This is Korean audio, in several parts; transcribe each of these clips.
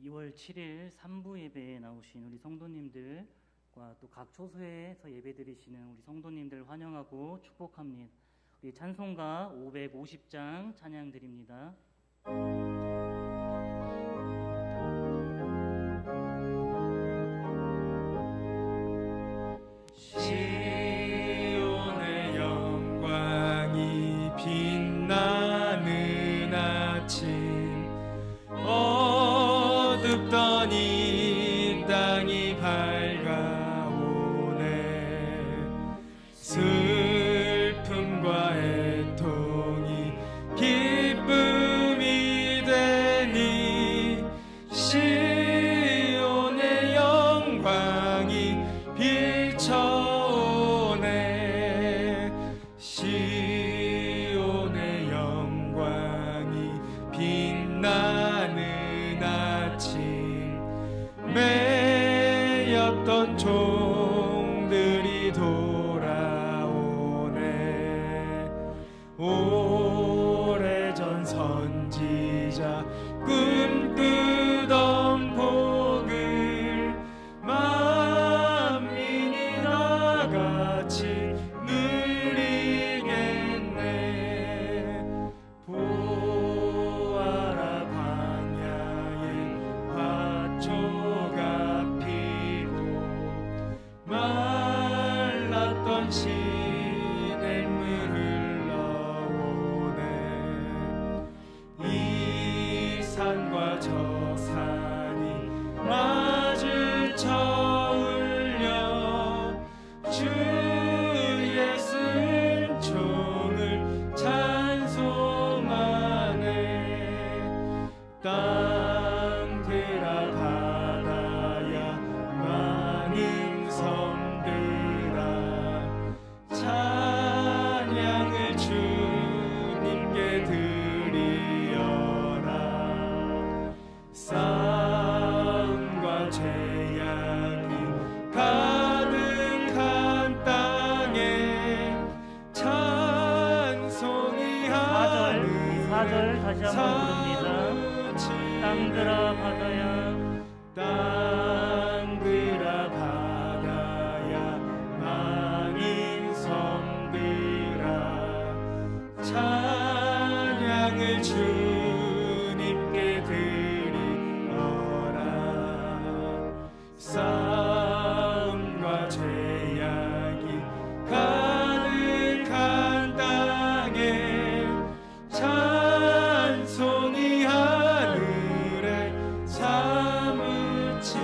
2월 7일 3부 예배에 나오신 우리 성도님들과 또 각 초소에서 예배드리시는 우리 성도님들 환영하고 축복합니다. 우리 찬송가 550장 찬양드립니다. 시온의 영광이 빛나는 아침, 어둡던 이 땅이 밝아오네. 슬픔과 애통이 기쁨이 되니 시온의 영광이 비춰오네. 시온의 영광이 빛나는 아침, 매였던 종들이 돌아오네. 오래전 선지자 꿈꾸던 복을 만민이 다 같이 누리겠네. 보아라, 광야에 화초가 피고 말랐던 시냇물 흘러오네. 이 산과 저 산이 마주쳐 울려 주 예수 은총을 찬송하네. 땅들아 바다야 많은 섬들아, 찬양을 주님께 드리어라. 싸움과 재앙이 가득한 땅에 찬송이 하는 4절 다시 한번 부릅니다. 땅들아 바다야, 땅들아 바다야 많은 섬들아, 찬양을 주님께 드리어라. 싸움과 재앙이 가득한 땅에 찬송이 하늘에 사무치네.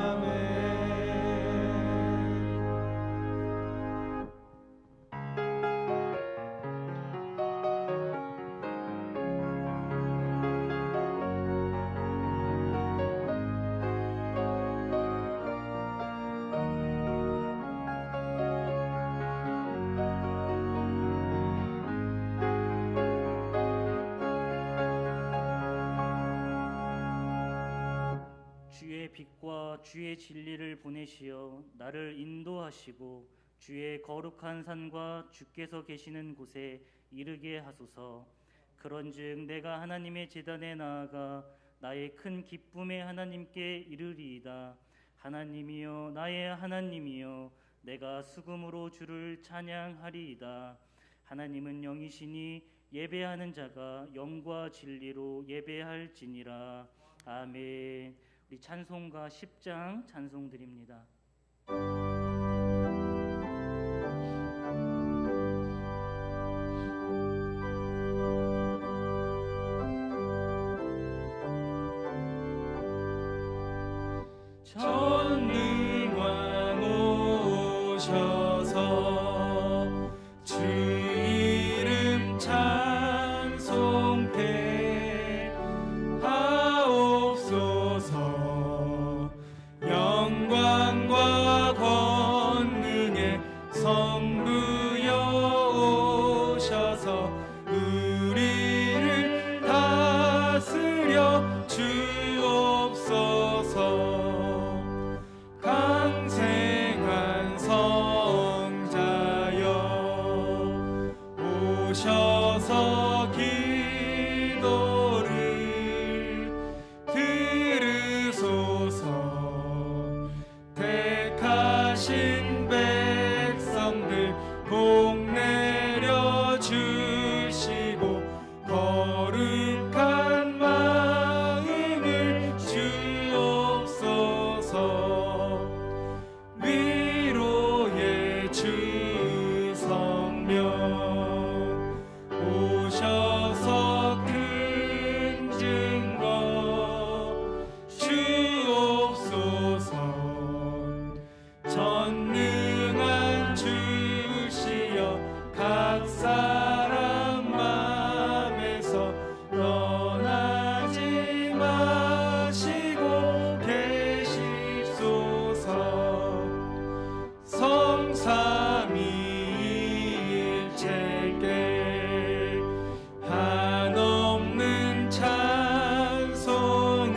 아멘. 주의 빛과 주의 진리를 보내시어 나를 인도하시고 주의 거룩한 산과 주께서 계시는 곳에 이르게 하소서. 그런즉 내가 하나님의 제단에 나아가 나의 큰 기쁨의 하나님께 이르리이다. 하나님이여, 나의 하나님이여, 내가 수금으로 주를 찬양하리이다. 하나님은 영이시니 예배하는 자가 영과 진리로 예배할지니라. 아멘. 우리 찬송가 10장 찬송드립니다. 전능왕 오셔서 주 이름 찬송케 하옵소서. 영광과 오셔서 기도를 들으소서. 택하신 백성들 복 내려 주시고 거룩한 마음을 주옵소서. 위로의 주 성령 오셔서 큰 증거 주옵소서. 전능한 주시여 각 사람 맘에서 떠나지 마시고 계십소서. 성삼위일체께 한없는 찬송을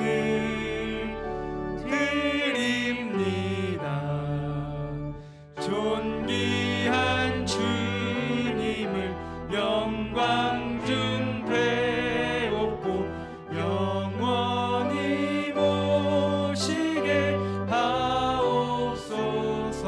드립니다. 존귀한 주님을 영광 중 배웠고 영원히 모시게 하옵소서.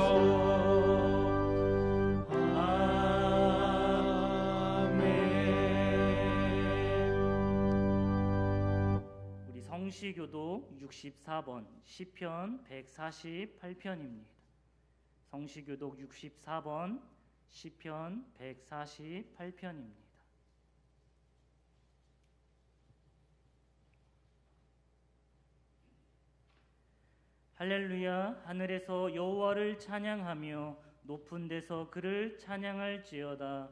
우리 성시교독 64번 시편 148편입니다. 성시교독 64번 시편 148편입니다. 할렐루야. 하늘에서 여호와를 찬양하며 높은 데서 그를 찬양할지어다.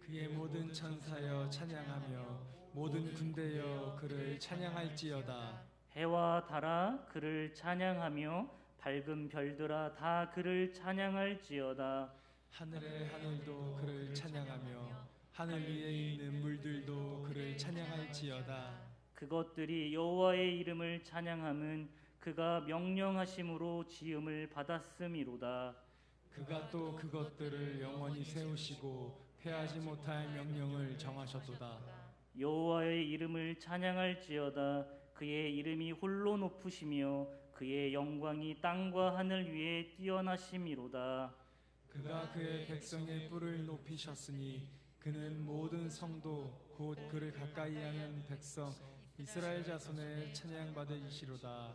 그의 모든 천사여 찬양하며 모든 군대여 그를 찬양할지어다. 해와 달아 그를 찬양하며 밝은 별들아 다 그를 찬양할지어다. 하늘의 하늘도 그를 찬양하며 하늘 위에 있는 물들도 그를 찬양할지어다. 그것들이 여호와의 이름을 찬양함은 그가 명령하심으로 지음을 받았음이로다. 그가 또 그것들을 영원히 세우시고 패하지 못할 명령을 정하셨도다. 여호와의 이름을 찬양할지어다. 그의 이름이 홀로 높으시며 그의 영광이 땅과 하늘 위에 뛰어나심이로다. 그가 그의 백성의 뿔을 높이셨으니 그는 모든 성도 곧 그를 가까이 하는 백성 이스라엘 자손의 찬양받으시로다.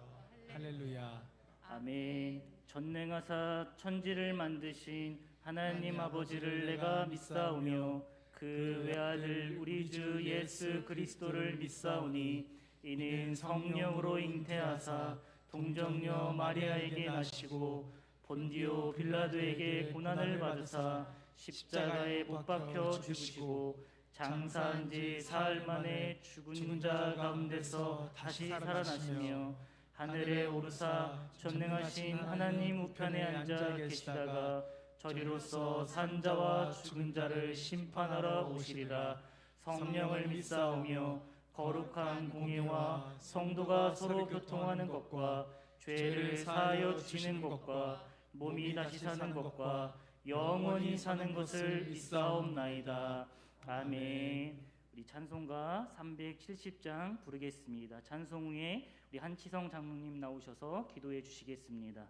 할렐루야. 아멘. 전능하사 천지를 만드신 하나님 아버지를 내가 믿사오며 그 외아들 우리 주 예수 그리스도를 믿사오니 이는 성령으로 잉태하사 동정녀 마리아에게 나시고 본디오 빌라도에게 고난을 받으사 십자가에 못 박혀 죽으시고 장사한 지 사흘 만에 죽은 자 가운데서 다시 살아나시며 하늘에 오르사 전능하신 하나님 우편에 앉아 계시다가 저리로서 산자와 죽은 자를 심판하러 오시리라. 성령을 믿사오며 거룩한 공예와 성도가 서로 교통하는 것과 죄를 사하여 주시는 것과 몸이 다시 사는 것과 영원히 사는 것을 믿사옵나이다. 아멘. 우리 찬송가 370장 부르겠습니다. 찬송 후에 우리 한치성 장로님 나오셔서 기도해 주시겠습니다.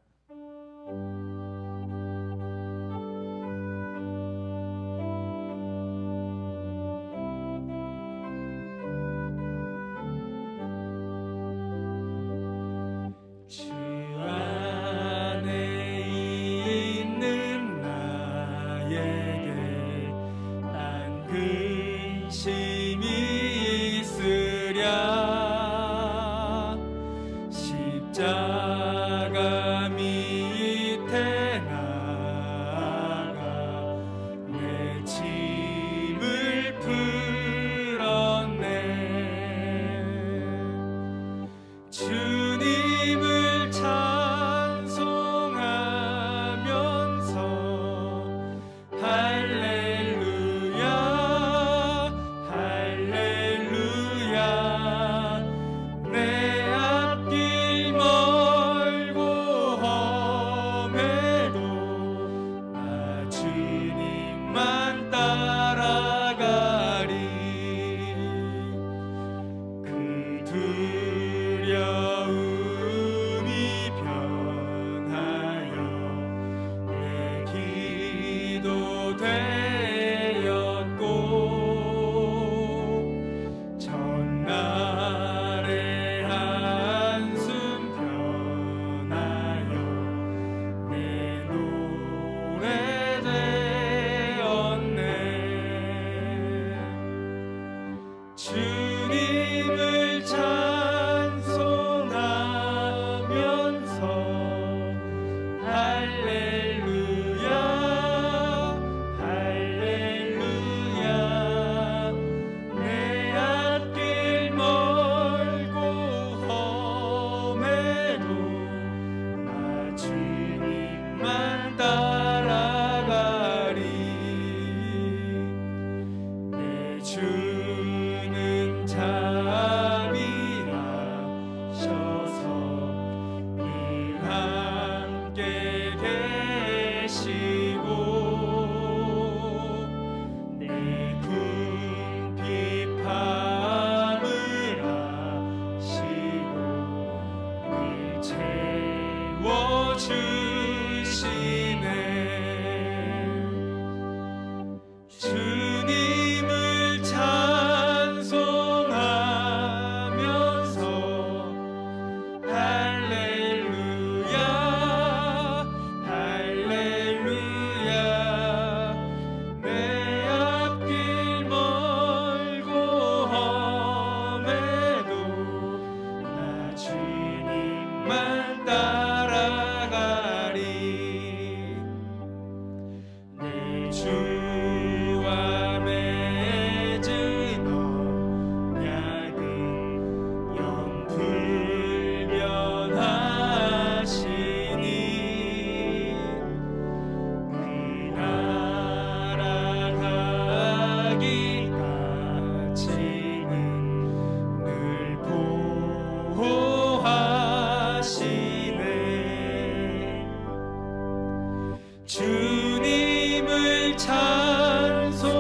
주 안에 있는 나에게 난 근심이 있으랴. 십자가 밑에 나가 내 짐을 풀었네. 주님을 찬송하면서 할렐루야 할렐루야 주님을 찬송하면서 할렐루야 할렐루야 내 앞길 멀고 험해도 나 주님만 따라가리 내 주는 자비하셔서 늘 함께 계시고 내 궁핍함을 아시고 늘 채워주시네 주님을 찬송하면서 할렐루야 할렐루야 내 앞길 멀고 험해도 나 주님만 따라가리 내 주와 맺은 언약은 영 불변하시니 그 나라 가기까지는 늘 보호하시네 주님을 찬송하면서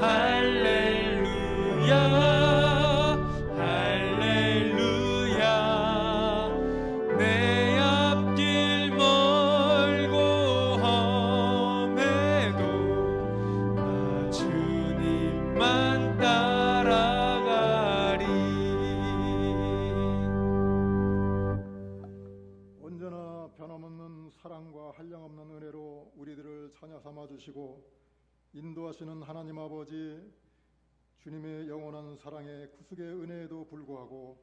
할렐루야 할렐루야 내 앞길 멀고 험해도 나 주님만 따라가리 언제나 변함없는 사랑과 한량없는 은혜로 우리들을 자녀 삼아 주시고 인도하시는 하나님 아버지, 주님의 영원한 사랑에 구속의 은혜에도 불구하고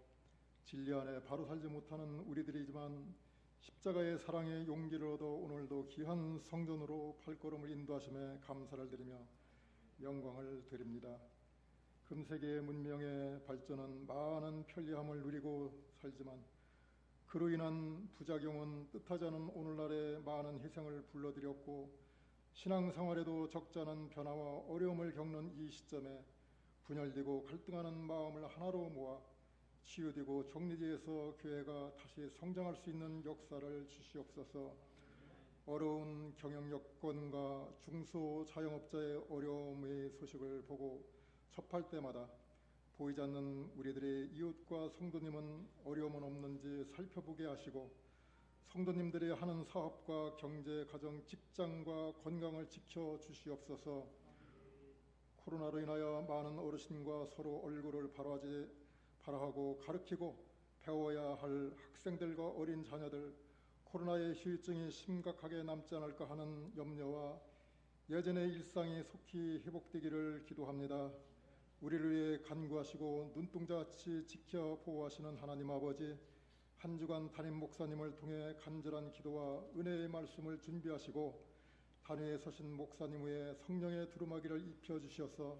진리 안에 바로 살지 못하는 우리들이지만 십자가의 사랑의 용기를 얻어 오늘도 귀한 성전으로 발걸음을 인도하심에 감사를 드리며 영광을 드립니다. 금세기의 문명의 발전은 많은 편리함을 누리고 살지만 그로 인한 부작용은 뜻하지 않은 오늘날의 많은 희생을 불러들였고 신앙생활에도 적지 않은 변화와 어려움을 겪는 이 시점에 분열되고 갈등하는 마음을 하나로 모아 치유되고 정리지에서 교회가 다시 성장할 수 있는 역사를 주시옵소서. 어려운 경영 여건과 중소자영업자의 어려움의 소식을 보고 접할 때마다 보이지 않는 우리들의 이웃과 성도님은 어려움은 없는지 살펴보게 하시고 성도님들이 하는 사업과 경제, 가정, 직장과 건강을 지켜 주시옵소서. 코로나로 인하여 많은 어르신과 서로 얼굴을 바라하고 가르치고 배워야 할 학생들과 어린 자녀들, 코로나의 후유증이 심각하게 남지 않을까 하는 염려와 예전의 일상이 속히 회복되기를 기도합니다. 우리를 위해 간구하시고 눈동자같이 지켜 보호하시는 하나님 아버지, 한 주간 담임 목사님을 통해 간절한 기도와 은혜의 말씀을 준비하시고 단위에 서신 목사님 위에 성령의 두루마기를 입혀주셔서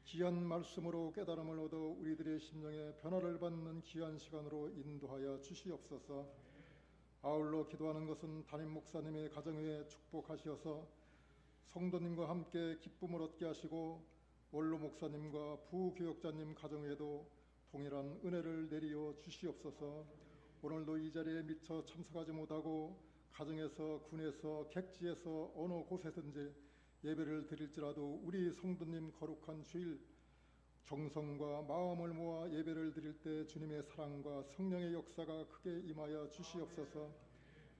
귀한 말씀으로 깨달음을 얻어 우리들의 심령에 변화를 받는 귀한 시간으로 인도하여 주시옵소서. 아울러 기도하는 것은 담임 목사님의 가정 위에 축복하시어서 성도님과 함께 기쁨을 얻게 하시고 원로 목사님과 부교역자님 가정 위에도 동일한 은혜를 내리어 주시옵소서. 오늘도 이 자리에 미처 참석하지 못하고 가정에서, 군에서, 객지에서 어느 곳에든지 예배를 드릴지라도 우리 성도님 거룩한 주일 정성과 마음을 모아 예배를 드릴 때 주님의 사랑과 성령의 역사가 크게 임하여 주시옵소서.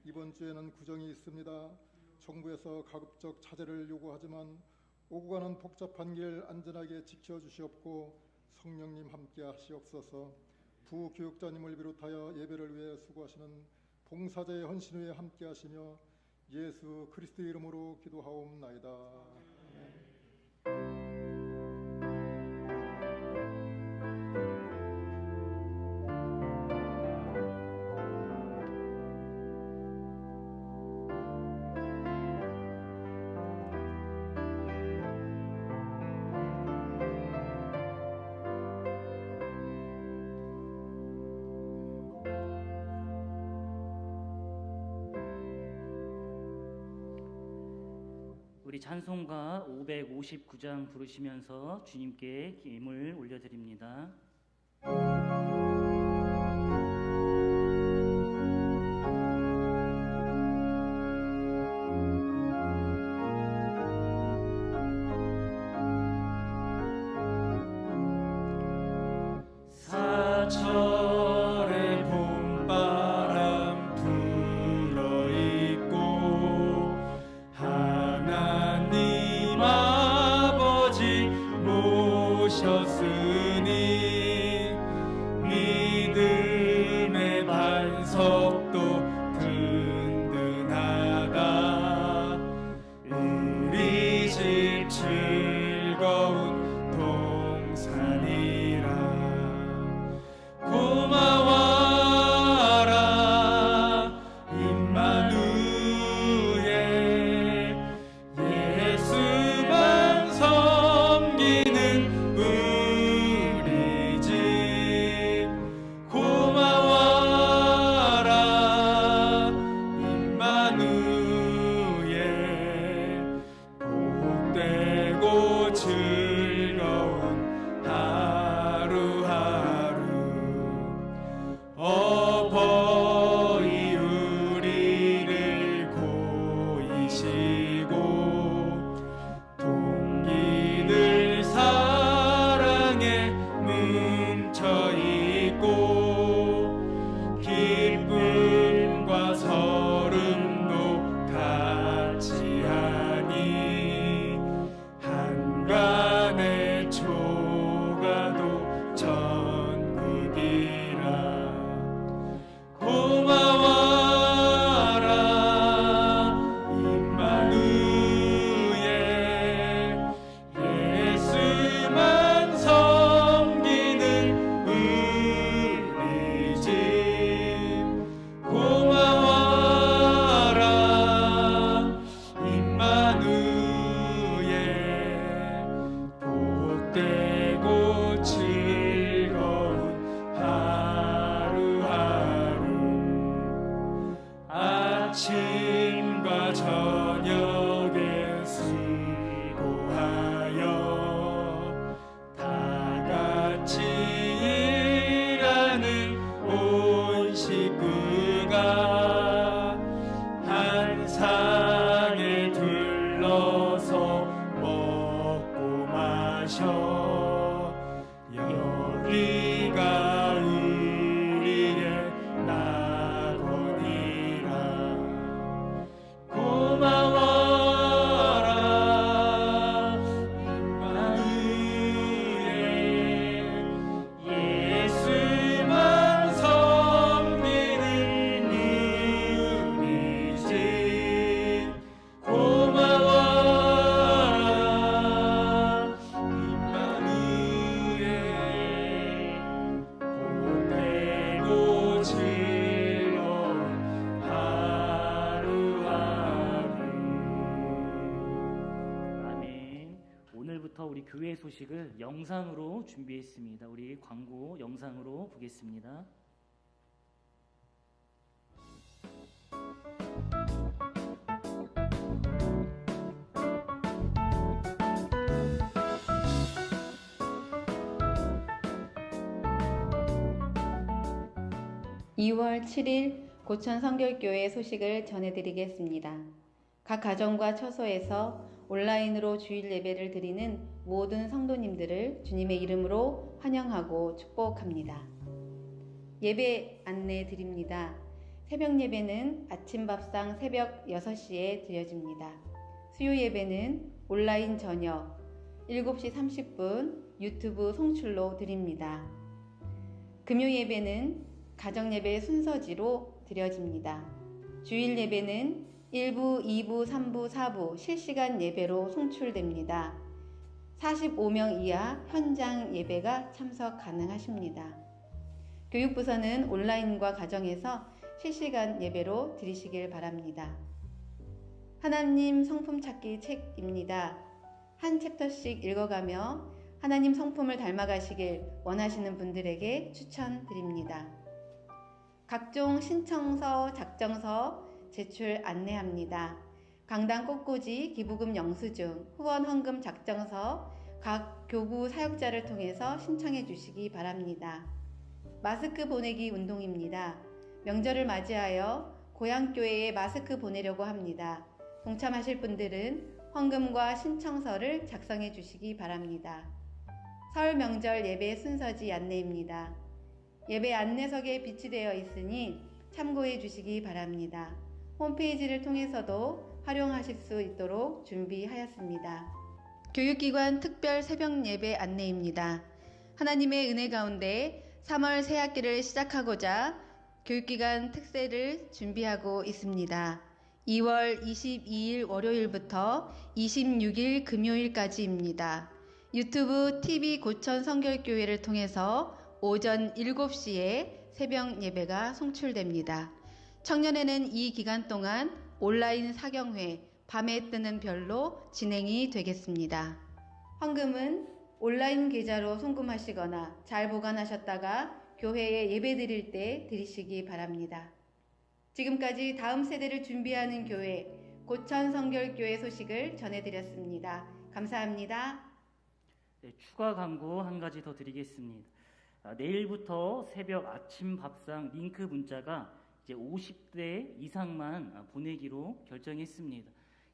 이번 주에는 구정이 있습니다. 정부에서 가급적 자제를 요구하지만 오고 가는 복잡한 길 안전하게 지켜주시옵고 성령님 함께 하시옵소서. 부교육자님을 비롯하여 예배를 위해 수고하시는 봉사자의 헌신 위에 함께 하시며 예수 그리스도의 이름으로 기도하옵나이다. 아멘. 우리 찬송가 559장 부르시면서 주님께 예물 올려드립니다. 사철의 봄바람 불어있고 하나님 아버지 모셨으니 믿음의 반석도 든든하다. 우리 집 즐거운 동산이라. 고마워라 임마누엘, 예수만 섬기는 우리 집. 고마워라 임마누엘, 복되고 즐거운 하루하루. 어버이 우리를 고이시고 동기들 사랑에 뭉쳐있고 기쁨과 서름도 같이하니 한간의 초가도 천국이라. 고마워라 임마누엘, 예수만 섬기는 우리 집. 고마워라 임마누엘, 복되고 즐거운 하루하루. 아침과 저녁에 수고하여 다같이 일하는 온 식구가 한 상에 둘러서 먹고 마셔. 여기가 우리의 낙원이라. 고마워라 임마누엘, 예수만 섬기는 우리 집. 고마워라 임마누엘, 복되고 즐거운 하루하루. 아멘. 오늘부터 우리 교회 소식을 영상으로 준비했습니다. 우리 광고 영상으로 보겠습니다. (2월 7일) 고천 성결교회 소식을 전해드리겠습니다. 각 가정과 처소에서 온라인으로 주일 예배를 드리는 모든 성도님들을 주님의 이름으로 환영하고 축복합니다. 예배 안내 드립니다. 새벽 예배는 아침밥상 새벽 6시에 드려집니다. 수요 예배는 온라인 저녁 7시 30분 유튜브 송출로 드립니다. 금요 예배는 가정 예배 순서지로 드려집니다. 주일 예배는 1부, 2부, 3부, 4부 실시간 예배로 송출됩니다. 45명 이하 현장 예배가 참석 가능하십니다. 교육부서는 온라인과 가정에서 실시간 예배로 드리시길 바랍니다. 하나님 성품 찾기 책입니다. 한 챕터씩 읽어가며 하나님 성품을 닮아가시길 원하시는 분들에게 추천드립니다. 각종 신청서, 작정서 제출 안내합니다. 강당 꽃꽂이, 기부금 영수증, 후원 헌금 작성서 각 교구 사역자를 통해서 신청해 주시기 바랍니다. 마스크 보내기 운동입니다. 명절을 맞이하여 고향교회에 마스크 보내려고 합니다. 동참하실 분들은 헌금과 신청서를 작성해 주시기 바랍니다. 설 명절 예배 순서지 안내입니다. 예배 안내석에 비치되어 있으니 참고해 주시기 바랍니다. 홈페이지를 통해서도 활용하실 수 있도록 준비하였습니다. 교육기관 특별 새벽 예배 안내입니다. 하나님의 은혜 가운데 3월 새 학기를 시작하고자 교육기관 특세를 준비하고 있습니다. 2월 22일 월요일부터 26일 금요일까지입니다. 유튜브 TV 고천 성결교회를 통해서 오전 7시에 새벽 예배가 송출됩니다. 청년회는 이 기간 동안 온라인 사경회, 밤에 뜨는 별로 진행이 되겠습니다. 헌금은 온라인 계좌로 송금하시거나 잘 보관하셨다가 교회에 예배 드릴 때 드리시기 바랍니다. 지금까지 다음 세대를 준비하는 교회, 고천 성결교회 소식을 전해드렸습니다. 감사합니다. 네, 추가 광고 한 가지 더 드리겠습니다. 내일부터 새벽 아침 밥상 링크 문자가 이제 50대 이상만 보내기로 결정했습니다.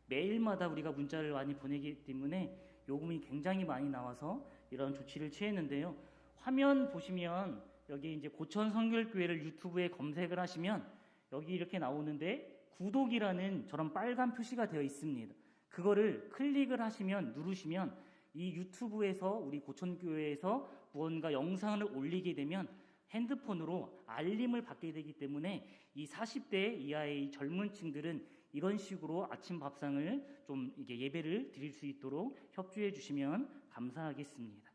매일마다 우리가 문자를 많이 보내기 때문에 요금이 굉장히 많이 나와서 이런 조치를 취했는데요. 화면 보시면 여기 이제 고천 성결교회를 유튜브에 검색을 하시면 여기 이렇게 나오는데 구독이라는 저런 빨간 표시가 되어 있습니다. 그거를 클릭을 하시면 누르시면 이 유튜브에서 우리 고천교회에서 무언가 영상을 올리게 되면 핸드폰으로 알림을 받게 되기 때문에 이 40대 이하의 이 젊은 층들은 이런 식으로 아침 밥상을 좀 이게 예배를 드릴 수 있도록 협조해 주시면 감사하겠습니다.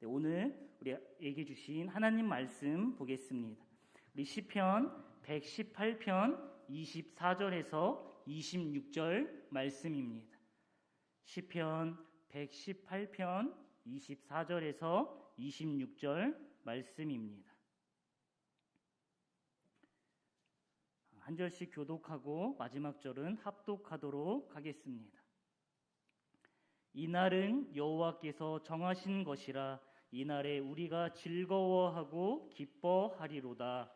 네, 오늘 우리에게 주신 하나님 말씀 보겠습니다. 우리 시편 118편 24절에서 26절 말씀입니다. 시편 118편 24절에서 26절 말씀입니다. 한 절씩 교독하고 마지막 절은 합독하도록 하겠습니다. 이날은 여호와께서 정하신 것이라 이날에 우리가 즐거워하고 기뻐하리로다.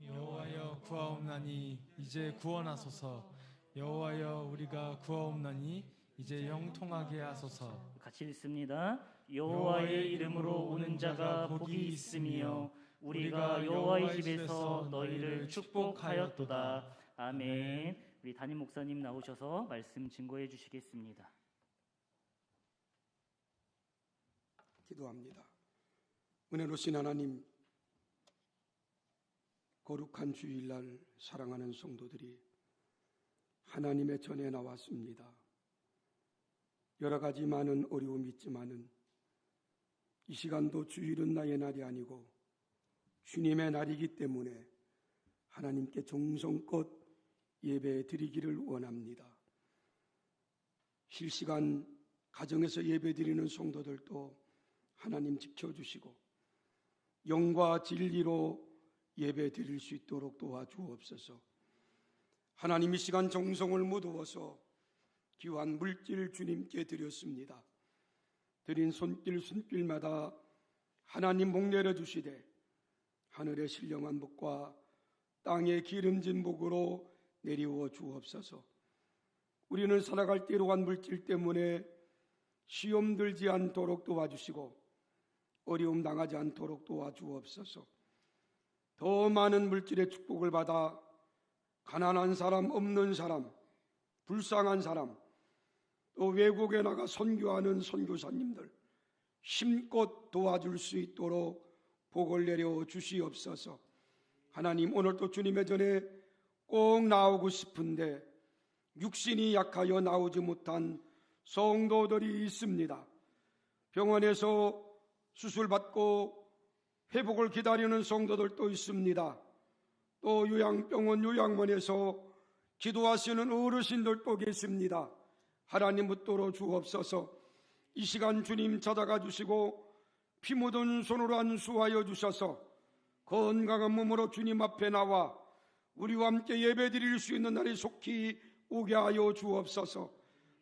여호와여 구하옵나니 이제 구원하소서. 여호와여 우리가 구하옵나니 이제 형통하게 하소서. 같이 읽습니다. 여호와의 이름으로 오는 자가 복이 있으며 우리가 여호와의 집에서 너희를 축복하였도다. 아멘. 우리 담임 목사님 나오셔서 말씀 증거해 주시겠습니다. 기도합니다. 은혜로우신 하나님, 거룩한 주일날 사랑하는 성도들이 하나님의 전에 나왔습니다. 여러 가지 많은 어려움이 있지만은 이 시간도 주일은 나의 날이 아니고 주님의 날이기 때문에 하나님께 정성껏 예배 드리기를 원합니다. 실시간 가정에서 예배 드리는 성도들도 하나님 지켜주시고 영과 진리로 예배 드릴 수 있도록 도와주옵소서. 하나님 이 시간 정성을 묻어서 귀한 물질 주님께 드렸습니다. 드린 손길마다 하나님 복 내려주시되 하늘의 신령한 복과 땅의 기름진 복으로 내리워 주옵소서. 우리는 살아갈 때 이러한 물질 때문에 시험 들지 않도록 도와주시고 어려움 당하지 않도록 도와주옵소서. 더 많은 물질의 축복을 받아 가난한 사람, 없는 사람, 불쌍한 사람, 또 외국에 나가 선교하는 선교사님들 힘껏 도와줄 수 있도록 복을 내려 주시옵소서. 하나님, 오늘도 주님의 전에 꼭 나오고 싶은데 육신이 약하여 나오지 못한 성도들이 있습니다. 병원에서 수술받고 회복을 기다리는 성도들도 있습니다. 또 요양병원, 요양원에서 기도하시는 어르신들도 계십니다. 하나님 붙들어 주옵소서. 이 시간 주님 찾아가 주시고 피 묻은 손으로 안수하여 주셔서 건강한 몸으로 주님 앞에 나와 우리와 함께 예배 드릴 수 있는 날이 속히 오게 하여 주옵소서.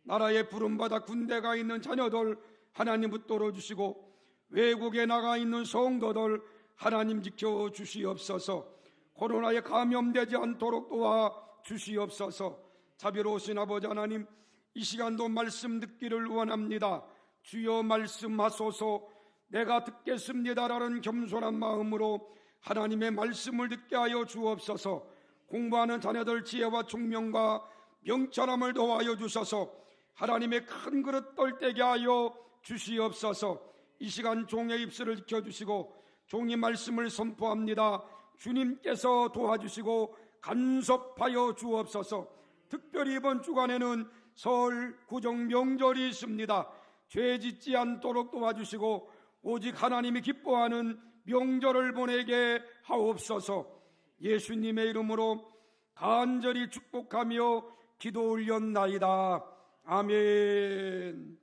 나라에 부름받아 군대가 있는 자녀들 하나님 붙들어 주시고 외국에 나가 있는 성도들 하나님 지켜 주시옵소서. 코로나에 감염되지 않도록 도와 주시옵소서. 자비로우신 아버지 하나님, 이 시간도 말씀 듣기를 원합니다. 주여 말씀하소서. 내가 듣겠습니다라는 겸손한 마음으로 하나님의 말씀을 듣게 하여 주옵소서. 공부하는 자녀들 지혜와 총명과 명철함을 도와여 주셔서 하나님의 큰 그릇 떨대게 하여 주시옵소서. 이 시간 종의 입술을 지켜주시고 종이 말씀을 선포합니다. 주님께서 도와주시고 간섭하여 주옵소서. 특별히 이번 주간에는 설, 구정, 명절이 있습니다. 죄 짓지 않도록 도와주시고 오직 하나님이 기뻐하는 명절을 보내게 하옵소서. 예수님의 이름으로 간절히 축복하며 기도 올렸나이다. 아멘.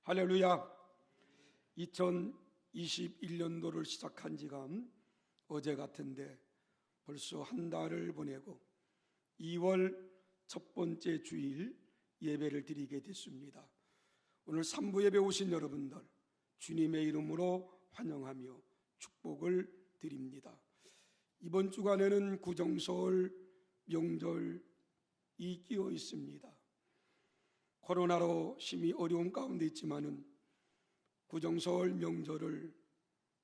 할렐루야. 2021년도를 시작한 지가 어제 같은데 벌써 한 달을 보내고 2월 첫 번째 주일 예배를 드리게 됐습니다. 오늘 3부 예배 오신 여러분들 주님의 이름으로 환영하며 축복을 드립니다. 이번 주간에는 구정설, 명절이 끼어 있습니다. 코로나로 심히 어려운 가운데 있지만은 구정설, 명절을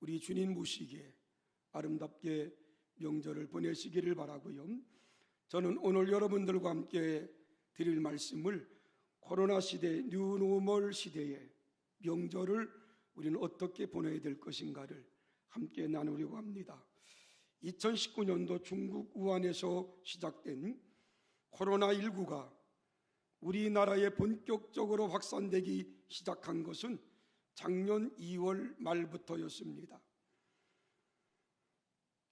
우리 주님 모시기에 아름답게 명절을 보내시기를 바라고요. 저는 오늘 여러분들과 함께 드릴 말씀을 코로나 시대, 뉴노멀 시대의 명절을 우리는 어떻게 보내야 될 것인가를 함께 나누려고 합니다. 2019년도 중국 우한에서 시작된 코로나19가 우리나라에 본격적으로 확산되기 시작한 것은 작년 2월 말부터였습니다.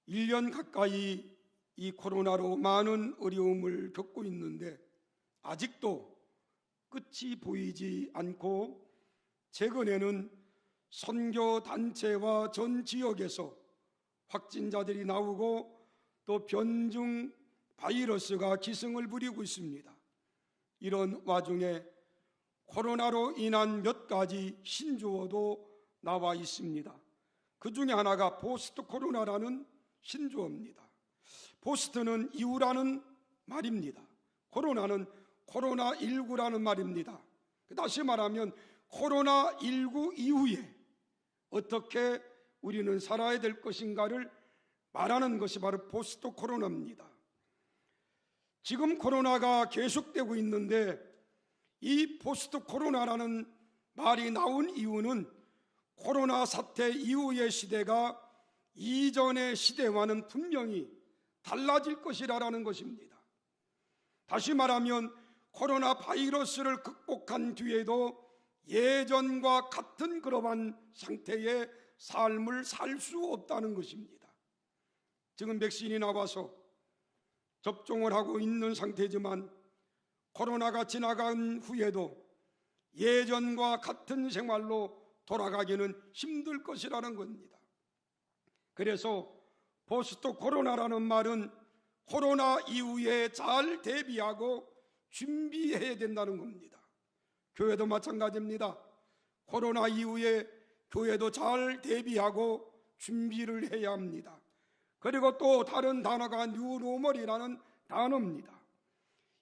1년 가까이 이 코로나로 많은 어려움을 겪고 있는데 아직도 끝이 보이지 않고 최근에는 선교단체와 전 지역에서 확진자들이 나오고 또 변종 바이러스가 기승을 부리고 있습니다. 이런 와중에 코로나로 인한 몇 가지 신조어도 나와 있습니다. 그 중에 하나가 포스트 코로나라는 신조어입니다. 포스트는 이후라는 말입니다. 코로나는 코로나19라는 말입니다. 다시 말하면 코로나19 이후에 어떻게 우리는 살아야 될 것인가를 말하는 것이 바로 포스트 코로나입니다. 지금 코로나가 계속되고 있는데 이 포스트 코로나라는 말이 나온 이유는 코로나 사태 이후의 시대가 이전의 시대와는 분명히 달라질 것이라는 것입니다. 다시 말하면 코로나 바이러스를 극복한 뒤에도 예전과 같은 그러한 상태의 삶을 살 수 없다는 것입니다. 지금 백신이 나와서 접종을 하고 있는 상태지만 코로나가 지나간 후에도 예전과 같은 생활로 돌아가기는 힘들 것이라는 겁니다. 그래서 포스트 코로나라는 말은 코로나 이후에 잘 대비하고 준비해야 된다는 겁니다. 교회도 마찬가지입니다. 코로나 이후에 교회도 잘 대비하고 준비를 해야 합니다. 그리고 또 다른 단어가 뉴노멀이라는 단어입니다.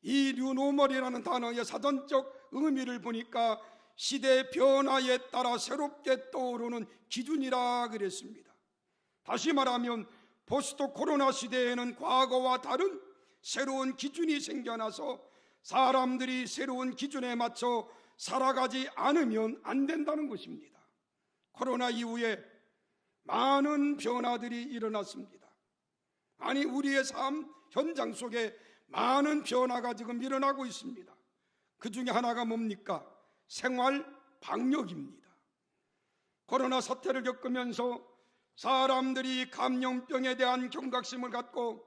이 뉴노멀이라는 단어의 사전적 의미를 보니까 시대 변화에 따라 새롭게 떠오르는 기준이라 그랬습니다. 다시 말하면 포스트 코로나 시대에는 과거와 다른 새로운 기준이 생겨나서 사람들이 새로운 기준에 맞춰 살아가지 않으면 안 된다는 것입니다. 코로나 이후에 많은 변화들이 일어났습니다. 아니, 우리의 삶 현장 속에 많은 변화가 지금 일어나고 있습니다. 그 중에 하나가 뭡니까? 생활 방역입니다. 코로나 사태를 겪으면서 사람들이 감염병에 대한 경각심을 갖고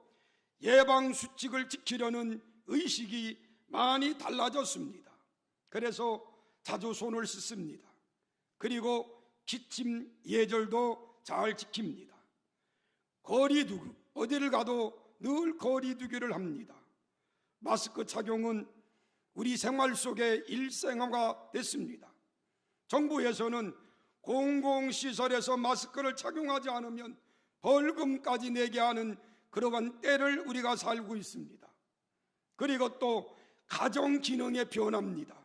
예방 수칙을 지키려는 의식이 많이 달라졌습니다. 그래서 자주 손을 씻습니다. 그리고 기침 예절도 잘 지킵니다. 거리두기, 어디를 가도 늘 거리두기를 합니다. 마스크 착용은 우리 생활 속에 일상화가 됐습니다. 정부에서는 공공시설에서 마스크를 착용하지 않으면 벌금까지 내게 하는 그러한 때를 우리가 살고 있습니다. 그리고 또 가정 기능의 변화입니다.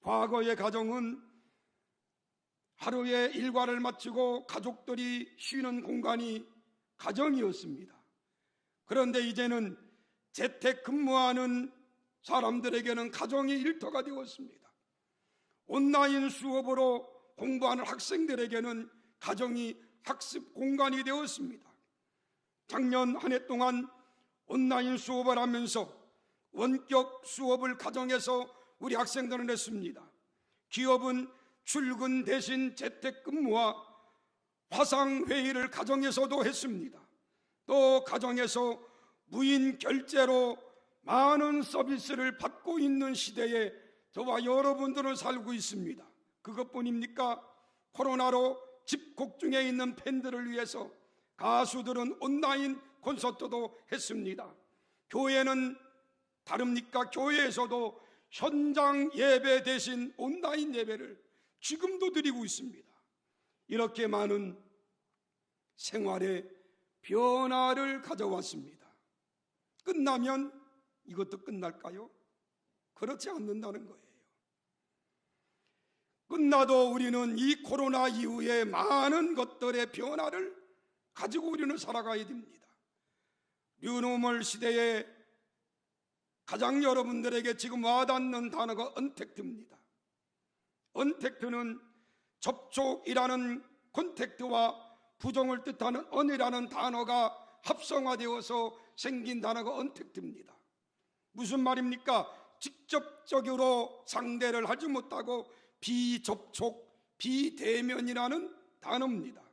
과거의 가정은 하루에 일과를 마치고 가족들이 쉬는 공간이 가정이었습니다. 그런데 이제는 재택근무하는 사람들에게는 가정이 일터가 되었습니다. 온라인 수업으로 공부하는 학생들에게는 가정이 학습 공간이 되었습니다. 작년 한 해 동안 온라인 수업을 하면서 원격 수업을 가정에서 우리 학생들은 했습니다. 기업은 출근 대신 재택근무와 화상회의를 가정에서도 했습니다. 또 가정에서 무인 결제로 많은 서비스를 받고 있는 시대에 저와 여러분들은 살고 있습니다. 그것뿐입니까? 코로나로 집콕 중에 있는 팬들을 위해서 가수들은 온라인 콘서트도 했습니다. 교회는 다릅니까? 교회에서도 현장 예배 대신 온라인 예배를 지금도 드리고 있습니다. 이렇게 많은 생활의 변화를 가져왔습니다. 끝나면 이것도 끝날까요? 그렇지 않는다는 거예요. 끝나도 우리는 이 코로나 이후에 많은 것들의 변화를 가지고 우리는 살아가야 됩니다. 뉴노멀 시대에 가장 여러분들에게 지금 와닿는 단어가 언택트입니다. 언택트는 접촉이라는 콘택트와 부정을 뜻하는 언이라는 단어가 합성화되어서 생긴 단어가 언택트입니다. 무슨 말입니까? 직접적으로 상대를 하지 못하고 비접촉, 비대면이라는 단어입니다.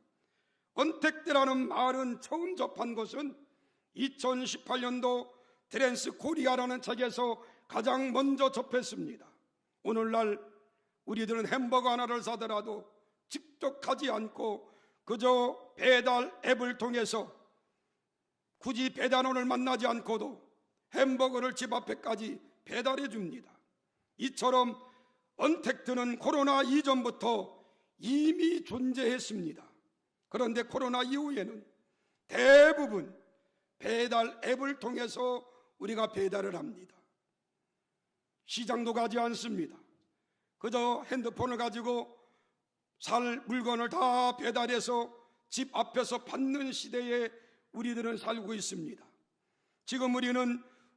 언택트라는 말은 처음 접한 것은 2018년도 트랜스 코리아라는 책에서 가장 먼저 접했습니다. 오늘날 우리들은 햄버거 하나를 사더라도 직접 가지 않고 그저 배달 앱을 통해서 굳이 배달원을 만나지 않고도 햄버거를 집 앞에까지 배달해 줍니다. 이처럼 언택트는 코로나 이전부터 이미 존재했습니다. 그런데 코로나 이후에는 대부분 배달 앱을 통해서 우리가 배달을 합니다. 시장도 가지 않습니다. 그저 핸드폰을 가지고 살 물건을 다 배달해서 집 앞에서 받는 시대에 우리들은 살고 있습니다. 지금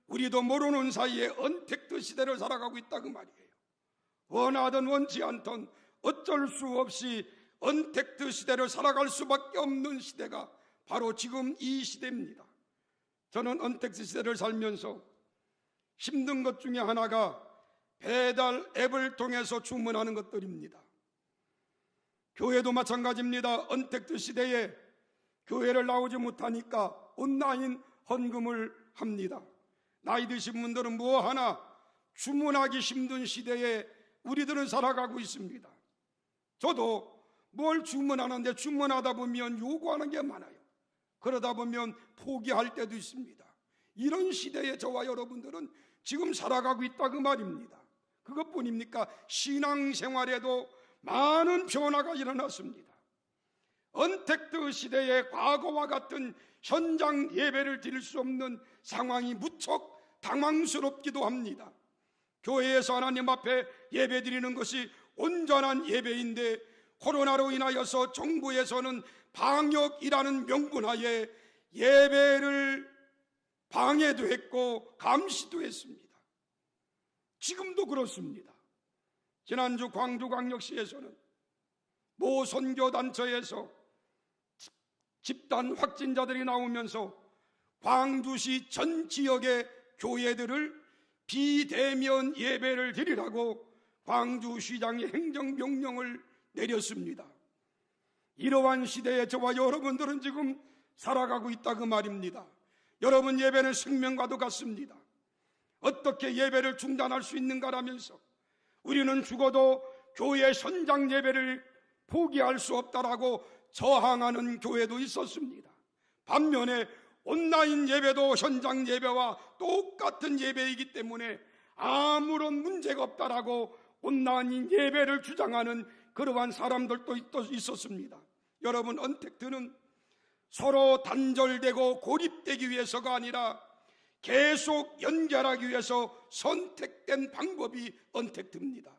우리도 모르는 사이에 언택트 시대를 살아가고 있다 그 말이에요. 원하든 원치 않든 어쩔 수 없이 언택트 시대를 살아갈 수밖에 없는 시대가 바로 지금 이 시대입니다. 저는 언택트 시대를 살면서 힘든 것 중에 하나가 배달 앱을 통해서 주문하는 것들입니다. 교회도 마찬가지입니다. 언택트 시대에 교회를 나오지 못하니까 온라인 헌금을 합니다. 나이 드신 분들은 뭐 하나 주문하기 힘든 시대에 우리들은 살아가고 있습니다. 저도 뭘 주문하는데 주문하다 보면 요구하는 게 많아요. 그러다 보면 포기할 때도 있습니다. 이런 시대에 저와 여러분들은 지금 살아가고 있다 그 말입니다. 그것뿐입니까? 신앙생활에도 많은 변화가 일어났습니다. 언택트 시대의 과거와 같은 현장 예배를 드릴 수 없는 상황이 무척 당황스럽기도 합니다. 교회에서 하나님 앞에 예배 드리는 것이 온전한 예배인데 코로나로 인하여서 정부에서는 방역이라는 명분하에 예배를 방해도 했고 감시도 했습니다. 지금도 그렇습니다. 지난주 광주광역시에서는 모 선교단체에서 집단 확진자들이 나오면서 광주시 전 지역의 교회들을 비대면 예배를 드리라고 광주시장이 행정명령을 내렸습니다. 이러한 시대에 저와 여러분들은 지금 살아가고 있다 그 말입니다. 여러분 예배는 생명과도 같습니다. 어떻게 예배를 중단할 수 있는가라면서 우리는 죽어도 교회 현장 예배를 포기할 수 없다라고 저항하는 교회도 있었습니다. 반면에 온라인 예배도 현장 예배와 똑같은 예배이기 때문에 아무런 문제가 없다라고 온라인 예배를 주장하는 그러한 사람들도 또 있었습니다. 여러분, 언택트는 서로 단절되고 고립되기 위해서가 아니라 계속 연결하기 위해서 선택된 방법이 언택트입니다.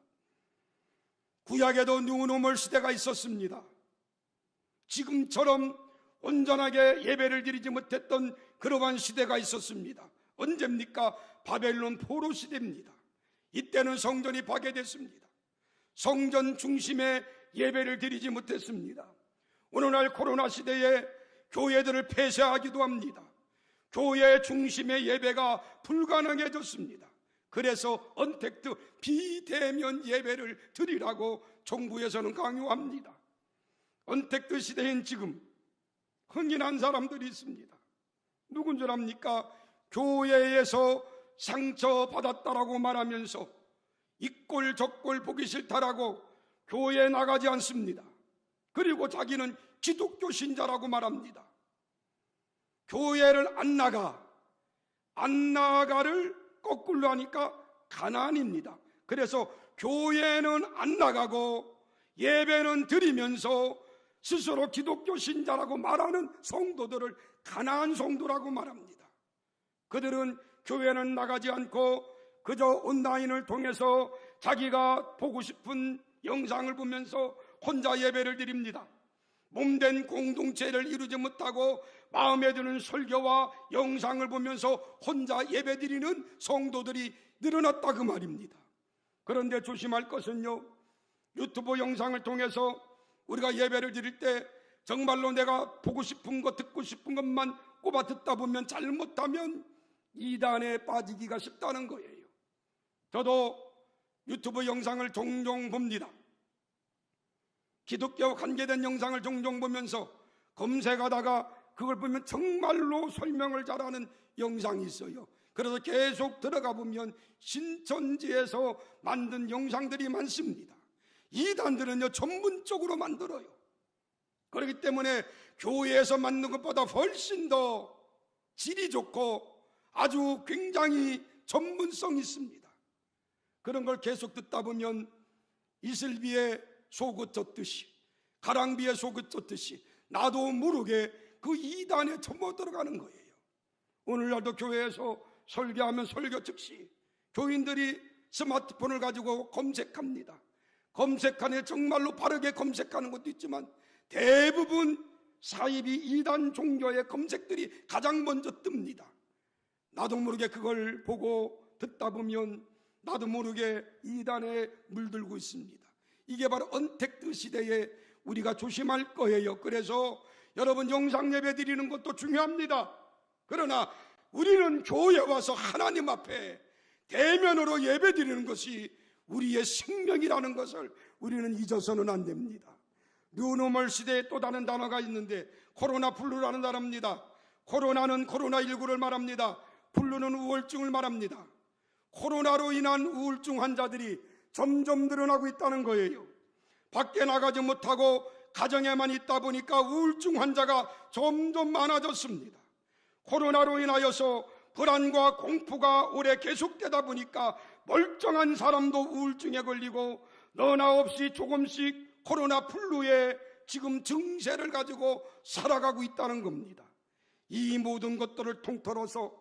구약에도 뉴노멀 시대가 있었습니다. 지금처럼 온전하게 예배를 드리지 못했던 그러한 시대가 있었습니다. 언제입니까? 바벨론 포로 시대입니다. 이때는 성전이 파괴됐습니다. 성전 중심의 예배를 드리지 못했습니다. 오늘날 코로나 시대에 교회들을 폐쇄하기도 합니다. 교회 중심의 예배가 불가능해졌습니다. 그래서 언택트 비대면 예배를 드리라고 정부에서는 강요합니다. 언택트 시대인 지금 흥인한 사람들이 있습니다. 누군 줄 압니까? 교회에서 상처받았다라고 말하면서 이 꼴 저 꼴 보기 싫다라고 교회에 나가지 않습니다. 그리고 자기는 기독교 신자라고 말합니다. 교회를 안 나가를 거꾸로 하니까 가난입니다. 그래서 교회는 안 나가고 예배는 드리면서 스스로 기독교 신자라고 말하는 성도들을 가난한 성도라고 말합니다. 그들은 교회는 나가지 않고 그저 온라인을 통해서 자기가 보고 싶은 영상을 보면서 혼자 예배를 드립니다. 몸된 공동체를 이루지 못하고 마음에 드는 설교와 영상을 보면서 혼자 예배드리는 성도들이 늘어났다 그 말입니다. 그런데 조심할 것은요, 유튜브 영상을 통해서 우리가 예배를 드릴 때 정말로 내가 보고 싶은 것, 듣고 싶은 것만 꼽아 듣다 보면 잘못하면 이단에 빠지기가 쉽다는 거예요. 저도 유튜브 영상을 종종 봅니다. 기독교와 관계된 영상을 종종 보면서 검색하다가 그걸 보면 정말로 설명을 잘하는 영상이 있어요. 그래서 계속 들어가 보면 신천지에서 만든 영상들이 많습니다. 이단들은요, 전문적으로 만들어요. 그렇기 때문에 교회에서 만든 것보다 훨씬 더 질이 좋고 아주 굉장히 전문성이 있습니다. 그런 걸 계속 듣다 보면 이슬비에 속을 젖듯이, 가랑비에 속을 젖듯이 나도 모르게 그 이단에 전부 들어가는 거예요. 오늘날도 교회에서 설교하면 설교 즉시 교인들이 스마트폰을 가지고 검색합니다. 검색하는 정말로 바르게 검색하는 것도 있지만 대부분 사이비 이단 종교의 검색들이 가장 먼저 뜹니다. 나도 모르게 그걸 보고 듣다 보면 나도 모르게 이단에 물들고 있습니다. 이게 바로 언택트 시대에 우리가 조심할 거예요. 그래서 여러분, 영상 예배 드리는 것도 중요합니다. 그러나 우리는 교회에 와서 하나님 앞에 대면으로 예배 드리는 것이 우리의 생명이라는 것을 우리는 잊어서는 안 됩니다. 뉴노멀 시대에 또 다른 단어가 있는데 코로나 블루라는 단어입니다. 코로나는 코로나19를 말합니다. 블루는 우울증을 말합니다. 코로나로 인한 우울증 환자들이 점점 늘어나고 있다는 거예요. 밖에 나가지 못하고 가정에만 있다 보니까 우울증 환자가 점점 많아졌습니다. 코로나로 인하여서 불안과 공포가 오래 계속되다 보니까 멀쩡한 사람도 우울증에 걸리고 너나 없이 조금씩 코로나 블루에 지금 증세를 가지고 살아가고 있다는 겁니다. 이 모든 것들을 통틀어서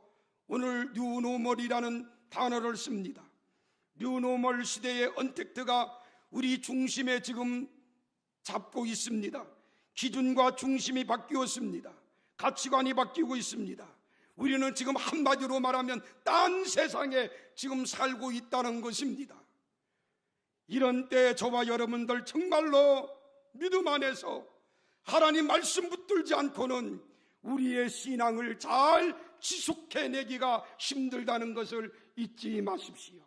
오늘 뉴노멀이라는 단어를 씁니다. 뉴노멀 시대의 언택트가 우리 중심에 지금 잡고 있습니다. 기준과 중심이 바뀌었습니다. 가치관이 바뀌고 있습니다. 우리는 지금 한마디로 말하면 딴 세상에 지금 살고 있다는 것입니다. 이런 때 저와 여러분들 정말로 믿음 안에서 하나님 말씀 붙들지 않고는 우리의 신앙을 잘 지속해내기가 힘들다는 것을 잊지 마십시오.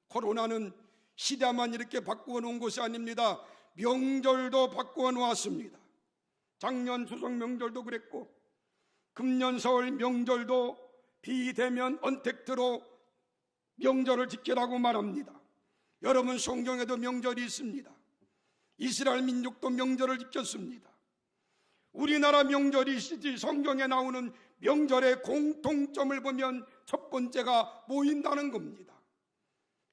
코로나는 시대만 이렇게 바꾸어 놓은 것이 아닙니다. 명절도 바꾸어 놓았습니다. 작년 추석 명절도 그랬고 금년 설 명절도 비대면 언택트로 명절을 지키라고 말합니다. 여러분, 성경에도 명절이 있습니다. 이스라엘 민족도 명절을 지켰습니다. 우리나라 명절이시지 성경에 나오는 명절의 공통점을 보면 첫 번째가 모인다는 겁니다.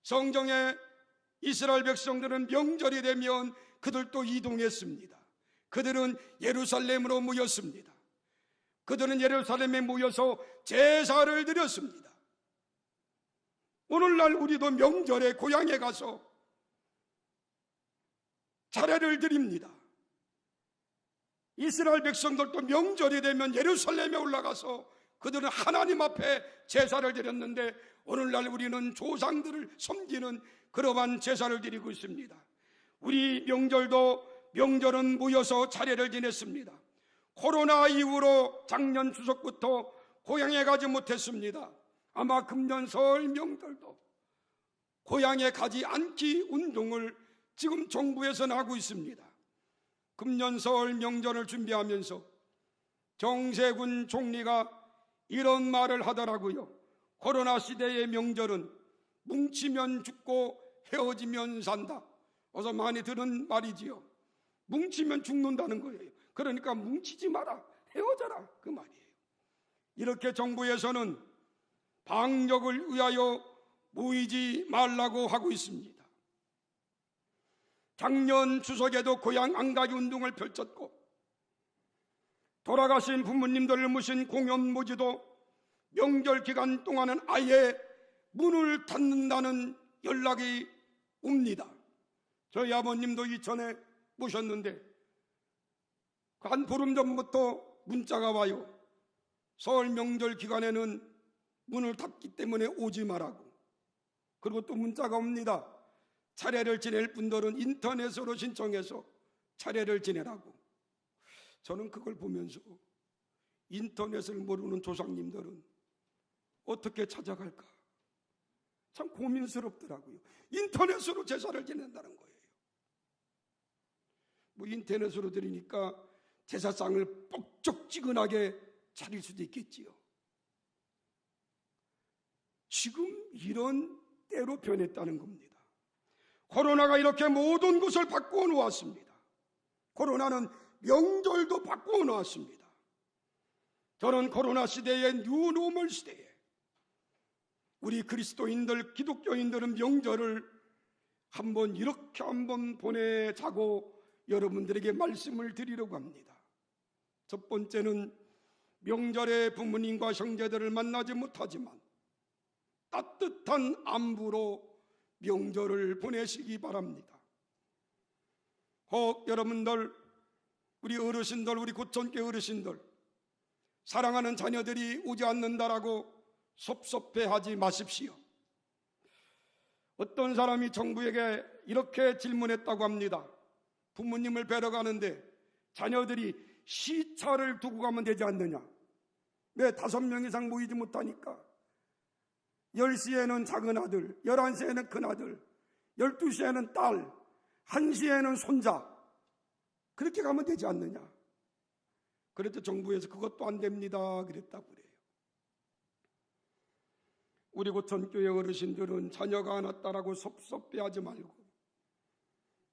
성경에 이스라엘 백성들은 명절이 되면 그들도 이동했습니다. 그들은 예루살렘으로 모였습니다. 그들은 예루살렘에 모여서 제사를 드렸습니다. 오늘날 우리도 명절에 고향에 가서 차례를 드립니다. 이스라엘 백성들도 명절이 되면 예루살렘에 올라가서 그들은 하나님 앞에 제사를 드렸는데 오늘날 우리는 조상들을 섬기는 그러한 제사를 드리고 있습니다. 우리 명절은 모여서 차례를 지냈습니다. 코로나 이후로 작년 추석부터 고향에 가지 못했습니다. 아마 금년 설 명절도 고향에 가지 않기 운동을 지금 정부에서는 하고 있습니다. 금년 설 명절을 준비하면서 정세균 총리가 이런 말을 하더라고요. 코로나 시대의 명절은 뭉치면 죽고 헤어지면 산다. 어서 많이 들은 말이지요. 뭉치면 죽는다는 거예요. 그러니까 뭉치지 마라, 헤어져라, 그 말이에요. 이렇게 정부에서는 방역을 위하여 모이지 말라고 하고 있습니다. 작년 추석에도 고향 안가기 운동을 펼쳤고 돌아가신 부모님들을 모신 공연 모지도 명절 기간 동안은 아예 문을 닫는다는 연락이 옵니다. 저희 아버님도 이천에 모셨는데 한 보름 전부터 문자가 와요. 설 명절 기간에는 문을 닫기 때문에 오지 말라고. 그리고 또 문자가 옵니다. 차례를 지낼 분들은 인터넷으로 신청해서 차례를 지내라고. 저는 그걸 보면서 인터넷을 모르는 조상님들은 어떻게 찾아갈까 참 고민스럽더라고요. 인터넷으로 제사를 지낸다는 거예요. 뭐 인터넷으로 드리니까 제사상을 뻑적지근하게 차릴 수도 있겠지요. 지금 이런 때로 변했다는 겁니다. 코로나가 이렇게 모든 것을 바꾸어 놓았습니다. 코로나는 명절도 바꾸어 놓았습니다. 저는 코로나 시대의 뉴노멀 시대에 우리 그리스도인들, 기독교인들은 명절을 이렇게 한번 보내자고 여러분들에게 말씀을 드리려고 합니다. 첫 번째는 명절에 부모님과 형제들을 만나지 못하지만 따뜻한 안부로 명절을 보내시기 바랍니다. 혹 여러분들, 우리 어르신들, 우리 고천교 어르신들, 사랑하는 자녀들이 오지 않는다라고 섭섭해하지 마십시오. 어떤 사람이 정부에게 이렇게 질문했다고 합니다. 부모님을 뵈러 가는데 자녀들이 시차를 두고 가면 되지 않느냐? 왜 5명 이상 모이지 못하니까? 10시에는 작은 아들, 11시에는 큰 아들, 12시에는 딸, 1시에는 손자, 그렇게 가면 되지 않느냐? 그래도 정부에서 그것도 안 됩니다 그랬다고 그래요. 우리 고천교회 어르신들은 자녀가 안 왔다라고 섭섭해하지 말고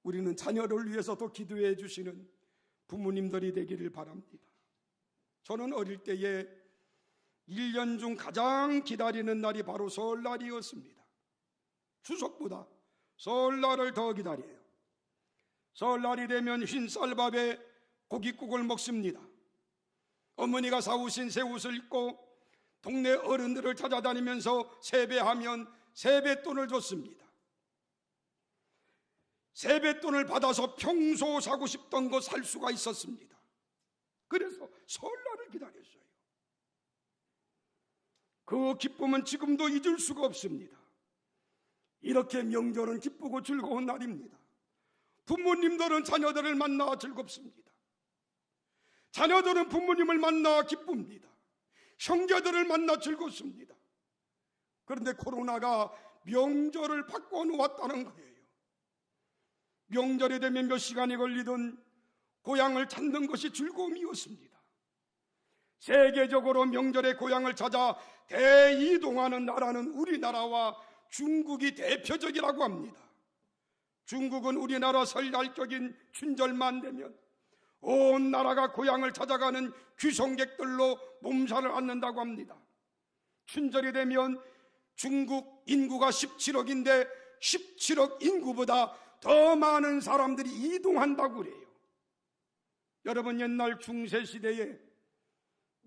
우리는 자녀를 위해서도 기도해 주시는 부모님들이 되기를 바랍니다. 저는 어릴 때에 1년 중 가장 기다리는 날이 바로 설날이었습니다. 추석보다 설날을 더 기다려요. 설날이 되면 흰쌀밥에 고깃국을 먹습니다. 어머니가 사오신 새 옷을 입고 동네 어른들을 찾아다니면서 세배하면 세뱃돈을 줬습니다. 세뱃돈을 받아서 평소 사고 싶던 거 살 수가 있었습니다. 그래서 설날을 기다렸어요. 그 기쁨은 지금도 잊을 수가 없습니다. 이렇게 명절은 기쁘고 즐거운 날입니다. 부모님들은 자녀들을 만나 즐겁습니다. 자녀들은 부모님을 만나 기쁩니다. 형제들을 만나 즐겁습니다. 그런데 코로나가 명절을 바꿔 놓았다는 거예요. 명절이 되면 몇 시간이 걸리든 고향을 찾는 것이 즐거움이었습니다. 세계적으로 명절의 고향을 찾아 대이동하는 나라는 우리나라와 중국이 대표적이라고 합니다. 중국은 우리나라 설날 격인 춘절만 되면 온 나라가 고향을 찾아가는 귀성객들로 몸살을 앓는다고 합니다. 춘절이 되면 중국 인구가 17억인데 17억 인구보다 더 많은 사람들이 이동한다고 그래요. 여러분, 옛날 중세시대에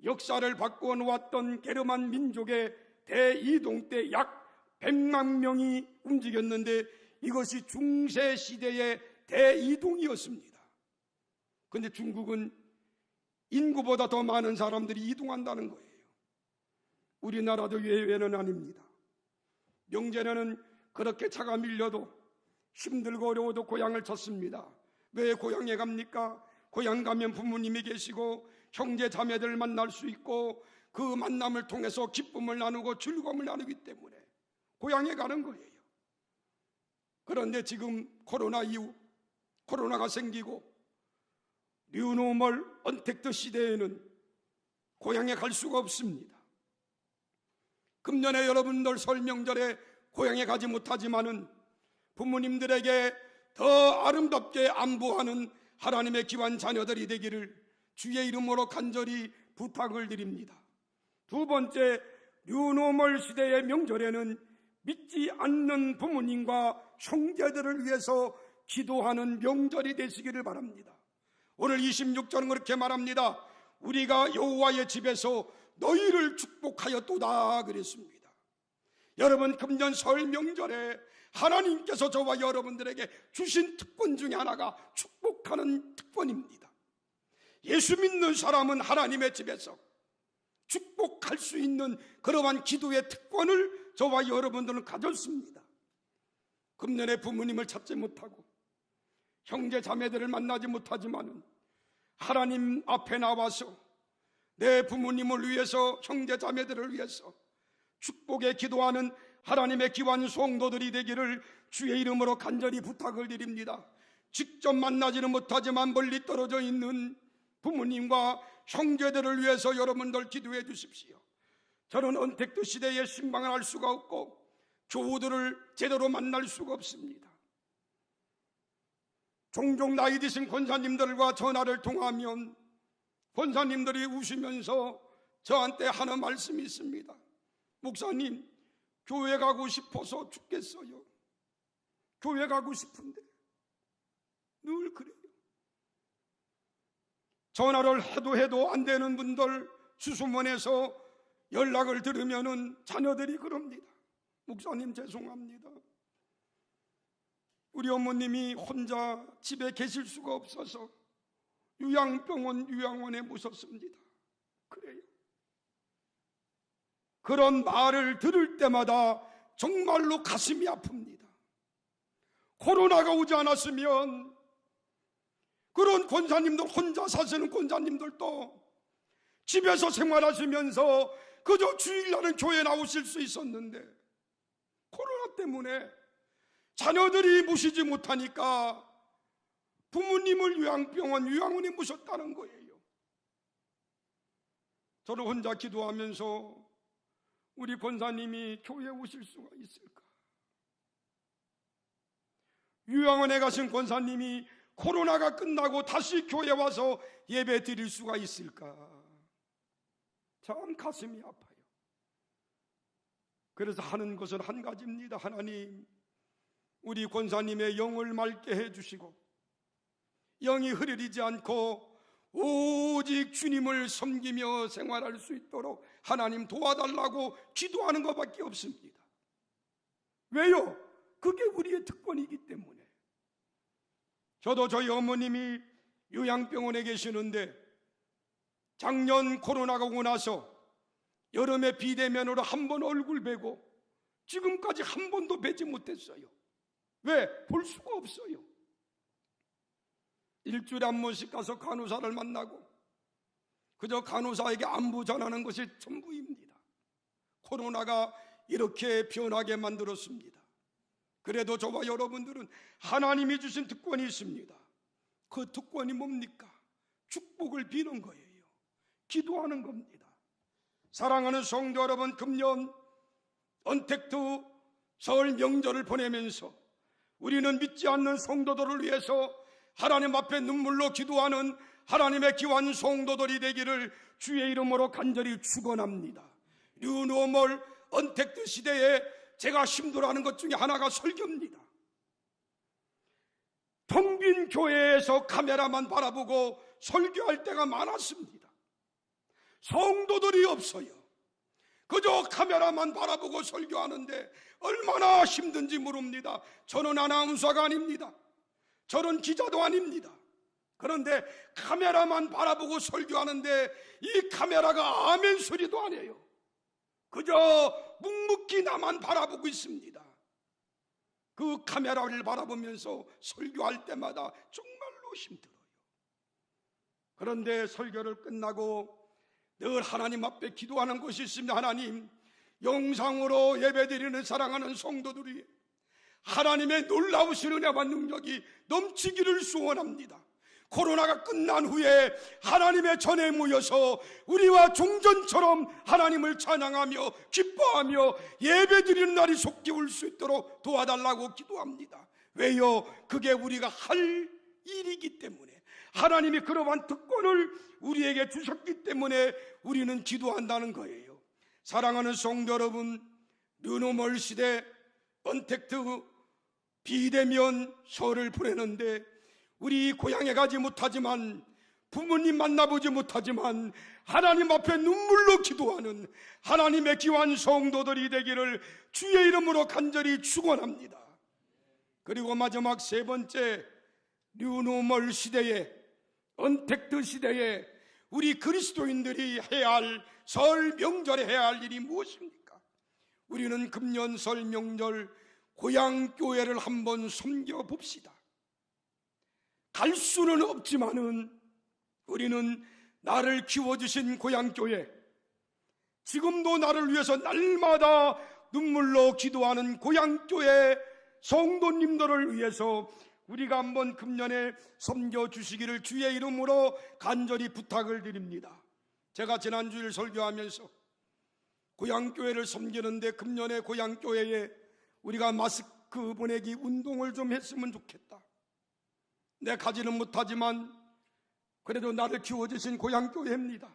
역사를 바꾸어 놓았던 게르만 민족의 대이동 때 약 100만 명이 움직였는데 이것이 중세시대의 대이동이었습니다. 그런데 중국은 인구보다 더 많은 사람들이 이동한다는 거예요. 우리나라도 예외는 아닙니다. 명절에는 그렇게 차가 밀려도 힘들고 어려워도 고향을 찾습니다. 왜 고향에 갑니까? 고향 가면 부모님이 계시고 형제 자매들 만날 수 있고 그 만남을 통해서 기쁨을 나누고 즐거움을 나누기 때문에 고향에 가는 거예요. 그런데 지금 코로나 이후 코로나가 생기고 뉴노멀 언택트 시대에는 고향에 갈 수가 없습니다. 금년에 여러분들 설 명절에 고향에 가지 못하지만은 부모님들에게 더 아름답게 안부하는 하나님의 귀한 자녀들이 되기를 주의 이름으로 간절히 부탁을 드립니다. 두 번째, 뉴노멀 시대의 명절에는 믿지 않는 부모님과 형제들을 위해서 기도하는 명절이 되시기를 바랍니다. 오늘 26절은 그렇게 말합니다. 우리가 여호와의 집에서 너희를 축복하였도다 그랬습니다. 여러분, 금년 설 명절에 하나님께서 저와 여러분들에게 주신 특권 중에 하나가 축복하는 특권입니다. 예수 믿는 사람은 하나님의 집에서 축복할 수 있는 그러한 기도의 특권을 저와 여러분들은 가졌습니다. 금년에 부모님을 찾지 못하고 형제 자매들을 만나지 못하지만은 하나님 앞에 나와서 내 부모님을 위해서, 형제 자매들을 위해서 축복에 기도하는 하나님의 귀한 성도들이 되기를 주의 이름으로 간절히 부탁을 드립니다. 직접 만나지는 못하지만 멀리 떨어져 있는 부모님과 형제들을 위해서 여러분들 기도해 주십시오. 저는 언택트 시대에 신방을 할 수가 없고 교우들을 제대로 만날 수가 없습니다. 종종 나이 드신 권사님들과 전화를 통하면 권사님들이 우시면서 저한테 하는 말씀이 있습니다. 목사님, 교회 가고 싶어서 죽겠어요. 교회 가고 싶은데 늘 그래요. 전화를 해도 안 되는 분들 주소문에서 연락을 들으면은 자녀들이 그럽니다. 목사님, 죄송합니다. 우리 어머님이 혼자 집에 계실 수가 없어서 요양병원, 요양원에 모셨습니다. 그래요. 그런 말을 들을 때마다 정말로 가슴이 아픕니다. 코로나가 오지 않았으면 그런 권사님들, 혼자 사시는 권사님들도 집에서 생활하시면서 그저 주일날은 교회 나오실 수 있었는데 코로나 때문에 자녀들이 모시지 못하니까 부모님을 요양병원, 요양원에 모셨다는 거예요. 저는 혼자 기도하면서 우리 권사님이 교회에 오실 수가 있을까? 요양원에 가신 권사님이 코로나가 끝나고 다시 교회에 와서 예배 드릴 수가 있을까? 참 가슴이 아파요. 그래서 하는 것은 한 가지입니다. 하나님, 우리 권사님의 영을 맑게 해주시고 영이 흐려지지 않고 오직 주님을 섬기며 생활할 수 있도록 하나님 도와달라고 기도하는 것밖에 없습니다. 왜요? 그게 우리의 특권이기 때문에. 저도 저희 어머님이 요양병원에 계시는데 작년 코로나가 오고 나서 여름에 비대면으로 한 번 얼굴 뵈고 지금까지 한 번도 뵈지 못했어요. 왜? 볼 수가 없어요. 일주일에 한 번씩 가서 간호사를 만나고 그저 간호사에게 안부 전하는 것이 전부입니다. 코로나가 이렇게 변하게 만들었습니다. 그래도 저와 여러분들은 하나님이 주신 특권이 있습니다. 그 특권이 뭡니까? 축복을 비는 거예요. 기도하는 겁니다. 사랑하는 성도 여러분, 금년 언택트 설 명절을 보내면서 우리는 믿지 않는 성도들을 위해서 하나님 앞에 눈물로 기도하는 하나님의 귀한 성도들이 되기를 주의 이름으로 간절히 축원합니다. 뉴노멀 언택트 시대에 제가 힘들어하는 것 중에 하나가 설교입니다. 텅 빈 교회에서 카메라만 바라보고 설교할 때가 많았습니다. 성도들이 없어요. 그저 카메라만 바라보고 설교하는데 얼마나 힘든지 모릅니다. 저는 아나운서가 아닙니다. 저는 기자도 아닙니다. 그런데 카메라만 바라보고 설교하는데 이 카메라가 아멘 소리도 안 해요. 그저 묵묵히 나만 바라보고 있습니다. 그 카메라를 바라보면서 설교할 때마다 정말로 힘들어요. 그런데 설교를 끝나고 늘 하나님 앞에 기도하는 것이 있습니다. 하나님, 영상으로 예배드리는 사랑하는 성도들이 하나님의 놀라우신 은혜와 능력이 넘치기를 소원합니다. 코로나가 끝난 후에 하나님의 전에 모여서 우리와 종전처럼 하나님을 찬양하며 기뻐하며 예배드리는 날이 속히 올 수 있도록 도와달라고 기도합니다. 왜요? 그게 우리가 할 일이기 때문에, 하나님이 그러한 특권을 우리에게 주셨기 때문에 우리는 기도한다는 거예요. 사랑하는 성도 여러분, 뉴노멀 시대 언택트 비대면 설을 보내는데 우리 고향에 가지 못하지만, 부모님 만나보지 못하지만 하나님 앞에 눈물로 기도하는 하나님의 귀한 성도들이 되기를 주의 이름으로 간절히 축원합니다. 그리고 마지막 세 번째, 뉴노멀 시대에, 언택트 시대에 우리 그리스도인들이 해야 할, 설 명절에 해야 할 일이 무엇입니까? 우리는 금년 설 명절 고향교회를 한번 섬겨봅시다. 갈 수는 없지만은 우리는 나를 키워주신 고향교회, 지금도 나를 위해서 날마다 눈물로 기도하는 고향교회 성도님들을 위해서 우리가 한번 금년에 섬겨주시기를 주의 이름으로 간절히 부탁을 드립니다. 제가 지난주일 설교하면서 고향교회를 섬기는데 금년에 고향교회에 우리가 마스크 보내기 운동을 좀 했으면 좋겠다. 내 가지는 못하지만 그래도 나를 키워주신 고향교회입니다.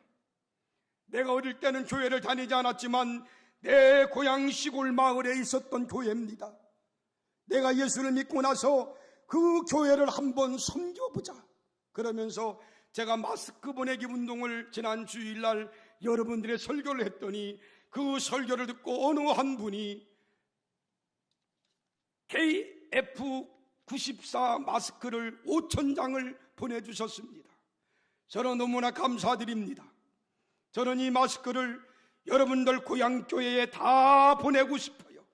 내가 어릴 때는 교회를 다니지 않았지만 내 고향 시골 마을에 있었던 교회입니다. 내가 예수를 믿고 나서 그 교회를 한번 섬겨보자 그러면서 제가 마스크 보내기 운동을 지난 주일날 여러분들의 설교를 했더니 그 설교를 듣고 어느 한 분이 KF94 마스크를 5,000장을 보내주셨습니다. 저는 너무나 감사드립니다. 저는 이 마스크를 여러분들 고향교회에 다 보내고 싶어요.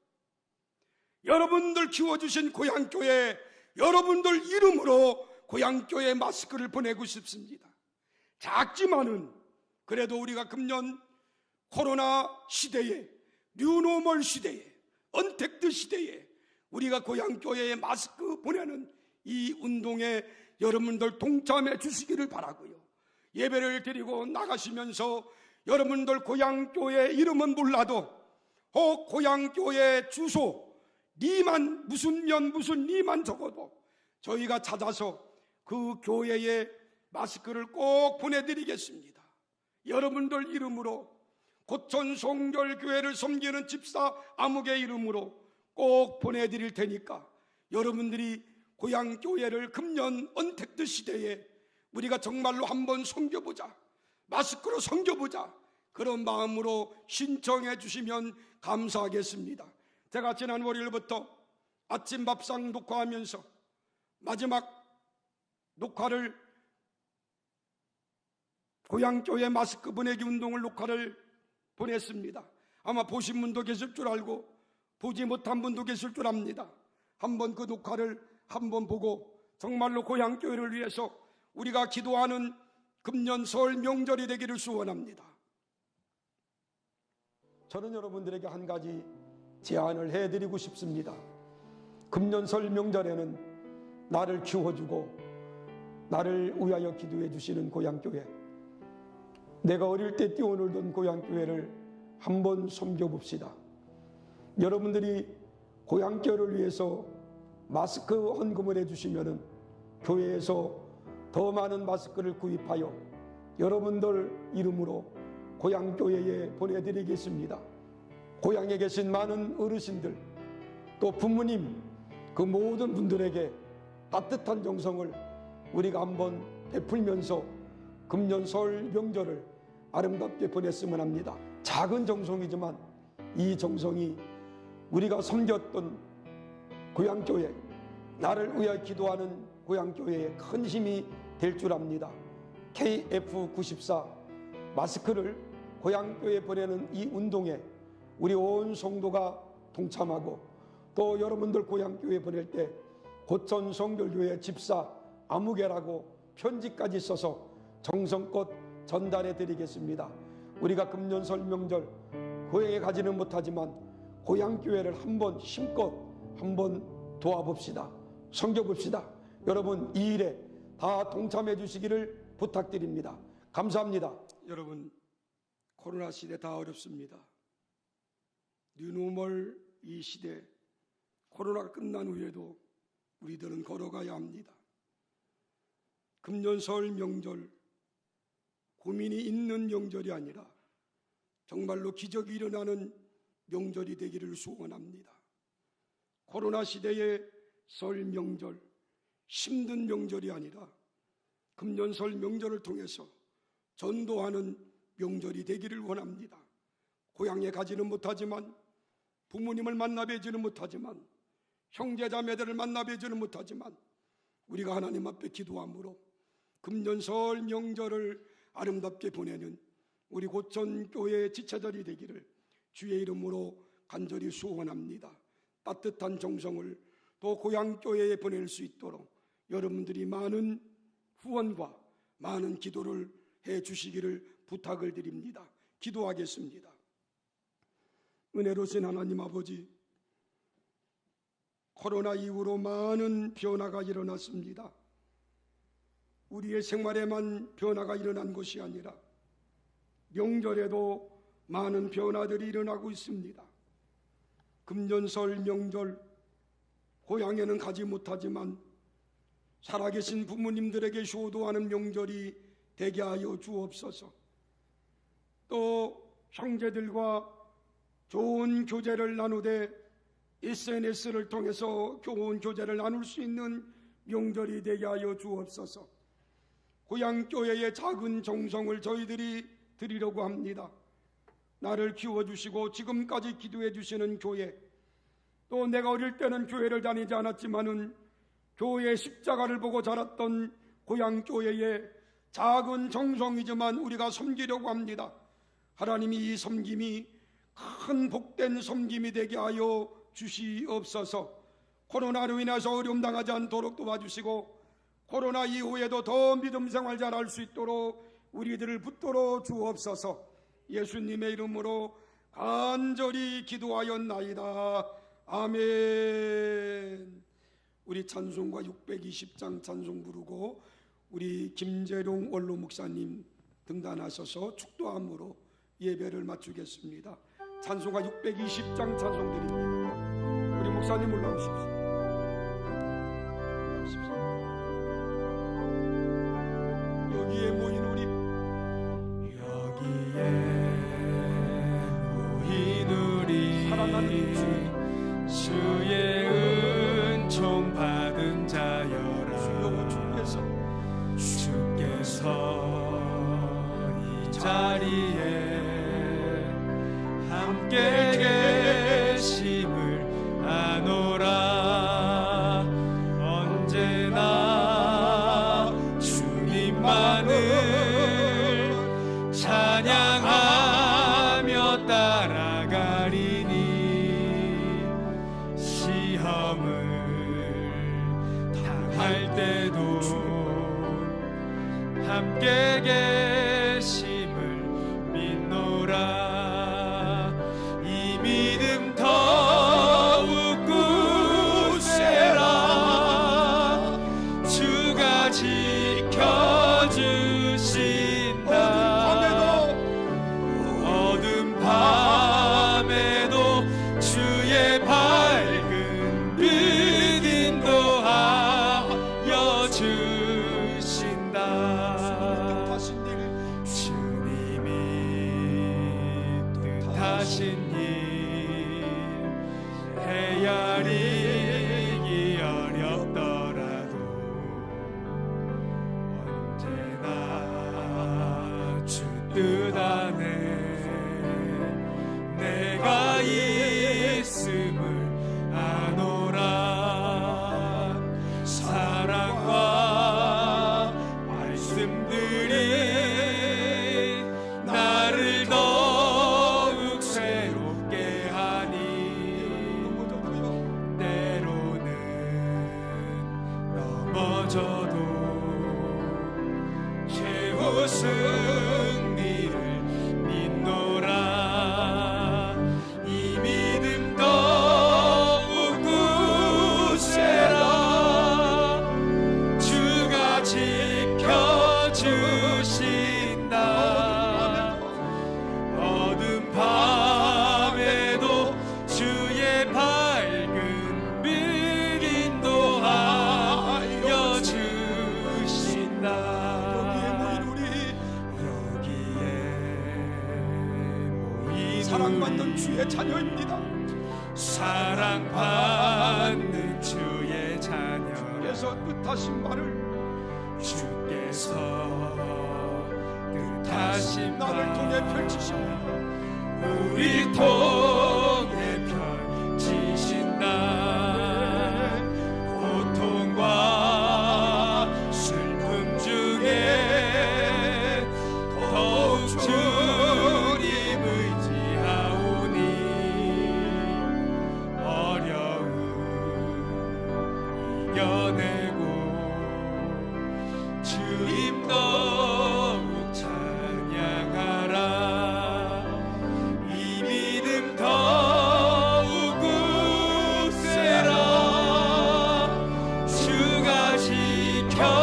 여러분들 키워주신 고향교회, 여러분들 이름으로 고향교회 마스크를 보내고 싶습니다. 작지만은 그래도 우리가 금년 코로나 시대에, 뉴노멀 시대에, 언택트 시대에 우리가 고향교회에 마스크 보내는 이 운동에 여러분들 동참해 주시기를 바라고요. 예배를 드리고 나가시면서 여러분들 고향교회 이름은 몰라도 혹 고향교회 주소 니만 무슨 년 무슨 니만 적어도 저희가 찾아서 그 교회에 마스크를 꼭 보내드리겠습니다. 여러분들 이름으로, 고천 송결교회를 섬기는 집사 아무개 이름으로 꼭 보내드릴 테니까 여러분들이 고향교회를 금년 언택트 시대에 우리가 정말로 한번 섬겨보자, 마스크로 섬겨보자, 그런 마음으로 신청해 주시면 감사하겠습니다. 제가 지난 월요일부터 아침 밥상 녹화하면서 마지막 녹화를, 고향교회 마스크 보내기 운동을 녹화를 보냈습니다. 아마 보신 분도 계실 줄 알고 보지 못한 분도 계실 줄 압니다. 한번 그 녹화를 한번 보고 정말로 고향교회를 위해서 우리가 기도하는 금년 설 명절이 되기를 소원합니다. 저는 여러분들에게 한 가지 제안을 해드리고 싶습니다. 금년 설 명절에는 나를 키워주고 나를 위하여 기도해 주시는 고향교회, 내가 어릴 때 뛰어놀던 고향교회를 한번 섬겨봅시다. 여러분들이 고향교회를 위해서 마스크 헌금을 해주시면 교회에서 더 많은 마스크를 구입하여 여러분들 이름으로 고향교회에 보내드리겠습니다. 고향에 계신 많은 어르신들, 또 부모님, 그 모든 분들에게 따뜻한 정성을 우리가 한번 베풀면서 금년 설 명절을 아름답게 보냈으면 합니다. 작은 정성이지만 이 정성이 우리가 섬겼던 고향교회, 나를 위하여 기도하는 고향교회에 큰 힘이 될 줄 압니다. KF94 마스크를 고향교회에 보내는 이 운동에 우리 온 성도가 동참하고, 또 여러분들 고향교회에 보낼 때 고천 성결교회 집사 아무개라고 편지까지 써서 정성껏 전달해 드리겠습니다. 우리가 금년설 명절 고향에 가지는 못하지만 고향교회를 한번 힘껏 한번 도와봅시다. 섬겨봅시다. 여러분 이 일에 다 동참해 주시기를 부탁드립니다. 감사합니다. 여러분, 코로나 시대 다 어렵습니다. 뉴노멀 이 시대, 코로나가 끝난 후에도 우리들은 걸어가야 합니다. 금년 설 명절, 고민이 있는 명절이 아니라 정말로 기적이 일어나는 명절이 되기를 소원합니다. 코로나 시대의 설 명절, 힘든 명절이 아니라 금년 설 명절을 통해서 전도하는 명절이 되기를 원합니다. 고향에 가지는 못하지만, 부모님을 만나 뵈지는 못하지만, 형제자매들을 만나 뵈지는 못하지만, 우리가 하나님 앞에 기도함으로 금년 설 명절을 아름답게 보내는 우리 고천교회의 지체절이 되기를 주의 이름으로 간절히 소원합니다. 따뜻한 정성을 또 고향교회에 보낼 수 있도록 여러분들이 많은 후원과 많은 기도를 해 주시기를 부탁을 드립니다. 기도하겠습니다. 은혜로우신 하나님 아버지, 코로나 이후로 많은 변화가 일어났습니다. 우리의 생활에만 변화가 일어난 것이 아니라 명절에도 많은 변화들이 일어나고 있습니다. 금년설 명절, 고향에는 가지 못하지만 살아계신 부모님들에게 효도하는 명절이 되게 하여 주옵소서. 또 형제들과 좋은 교제를 나누되 SNS를 통해서 좋은 교제를 나눌 수 있는 명절이 되게 하여 주옵소서. 고향교회의 작은 정성을 저희들이 드리려고 합니다. 나를 키워주시고 지금까지 기도해 주시는 교회, 또 내가 어릴 때는 교회를 다니지 않았지만은 교회의 십자가를 보고 자랐던 고향교회의 작은 정성이지만 우리가 섬기려고 합니다. 하나님이 이 섬김이 큰 복된 섬김이 되게 하여 주시옵소서. 코로나로 인해서 어려움 당하지 않도록 도와주시고, 코로나 이후에도 더 믿음 생활 잘할 수 있도록 우리들을 붙들어 주옵소서. 예수님의 이름으로 간절히 기도하였나이다. 아멘. 우리 찬송가 620장 찬송 부르고 우리 김재룡 원로 목사님 등단하셔서 축도함으로 예배를 마치겠습니다. 찬송가 620장 찬송 드립니다. 우리 목사님 올라오십시오. 여기에 모인 우리 사랑하는 주의 은총 받은 자여라. 주께서 이 자리에 함께 계심을 아노라. 언제나 주님만을 찬양하며 따라가리니 시험을 당할 때도 함께 계심을 믿노라. 이 믿음 더욱 굳세라. 주가 지켜주신다. 어둠 밤에도 주의 밝은 빛 인도하여 주신다. 하신 일 헤아리기 어렵더라도 언제나 주 뜻 안에 내가 있음을 아노라. 사랑과 말씀들이 나를 더욱 새롭게 하니 때로는 넘어져도 최후 승리를 믿노라. 이 믿음 더욱 굳세라. 주가 지켜주신다. 어둠 밤에도 주의 밝은 빛 인도하여 주신다. 사랑받는 주의 자녀입니다. 사랑받는 주의 자녀. 주께서 뜻하신 말을 주께서 뜻하신 나를 통해 펼치십니다. 우리 통해 펼치신다. 고통과 슬픔 중에 더욱 주님 의지하오니 어려움 이겨내고 주님 더욱 찬양하라. 이 믿음 더욱 굳세라. 주가 지켜주신다.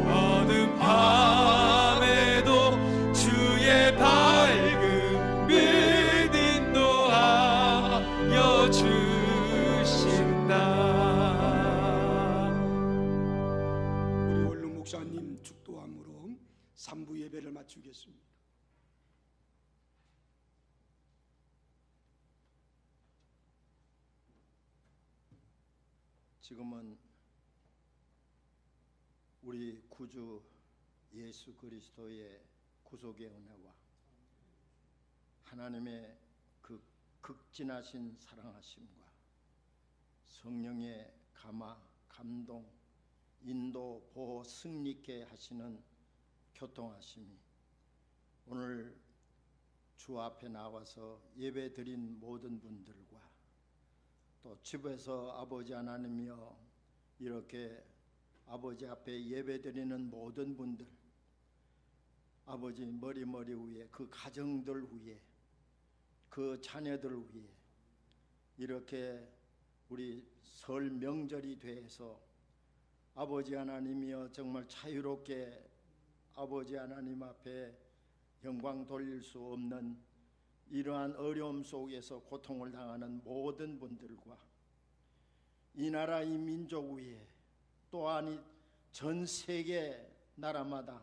어둠 밤에도 주의 밝은 빛 인도하여 주신다. 우리 원로 목사님 축도함으로 3부 예배를 마치겠습니다. 지금은 우리 구주 예수 그리스도의 구속의 은혜와 하나님의 그 극진하신 사랑하심과 성령의 감화, 감동, 인도, 보호, 승리케 하시는 교통하심이 오늘 주 앞에 나와서 예배 드린 모든 분들과 또 집에서 아버지 하나님이여 이렇게 아버지 앞에 예배 드리는 모든 분들, 아버지 머리 위에 그 가정들 위에 그 자녀들 위에 이렇게 우리 설 명절이 돼서 아버지 하나님이여 정말 자유롭게 아버지 하나님 앞에 영광 돌릴 수 없는 이러한 어려움 속에서 고통을 당하는 모든 분들과 이 나라 이 민족 위에 또한 전 세계 나라마다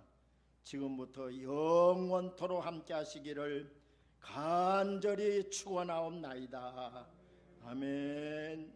지금부터 영원토록 함께 하시기를 간절히 축원하옵나이다. 아멘.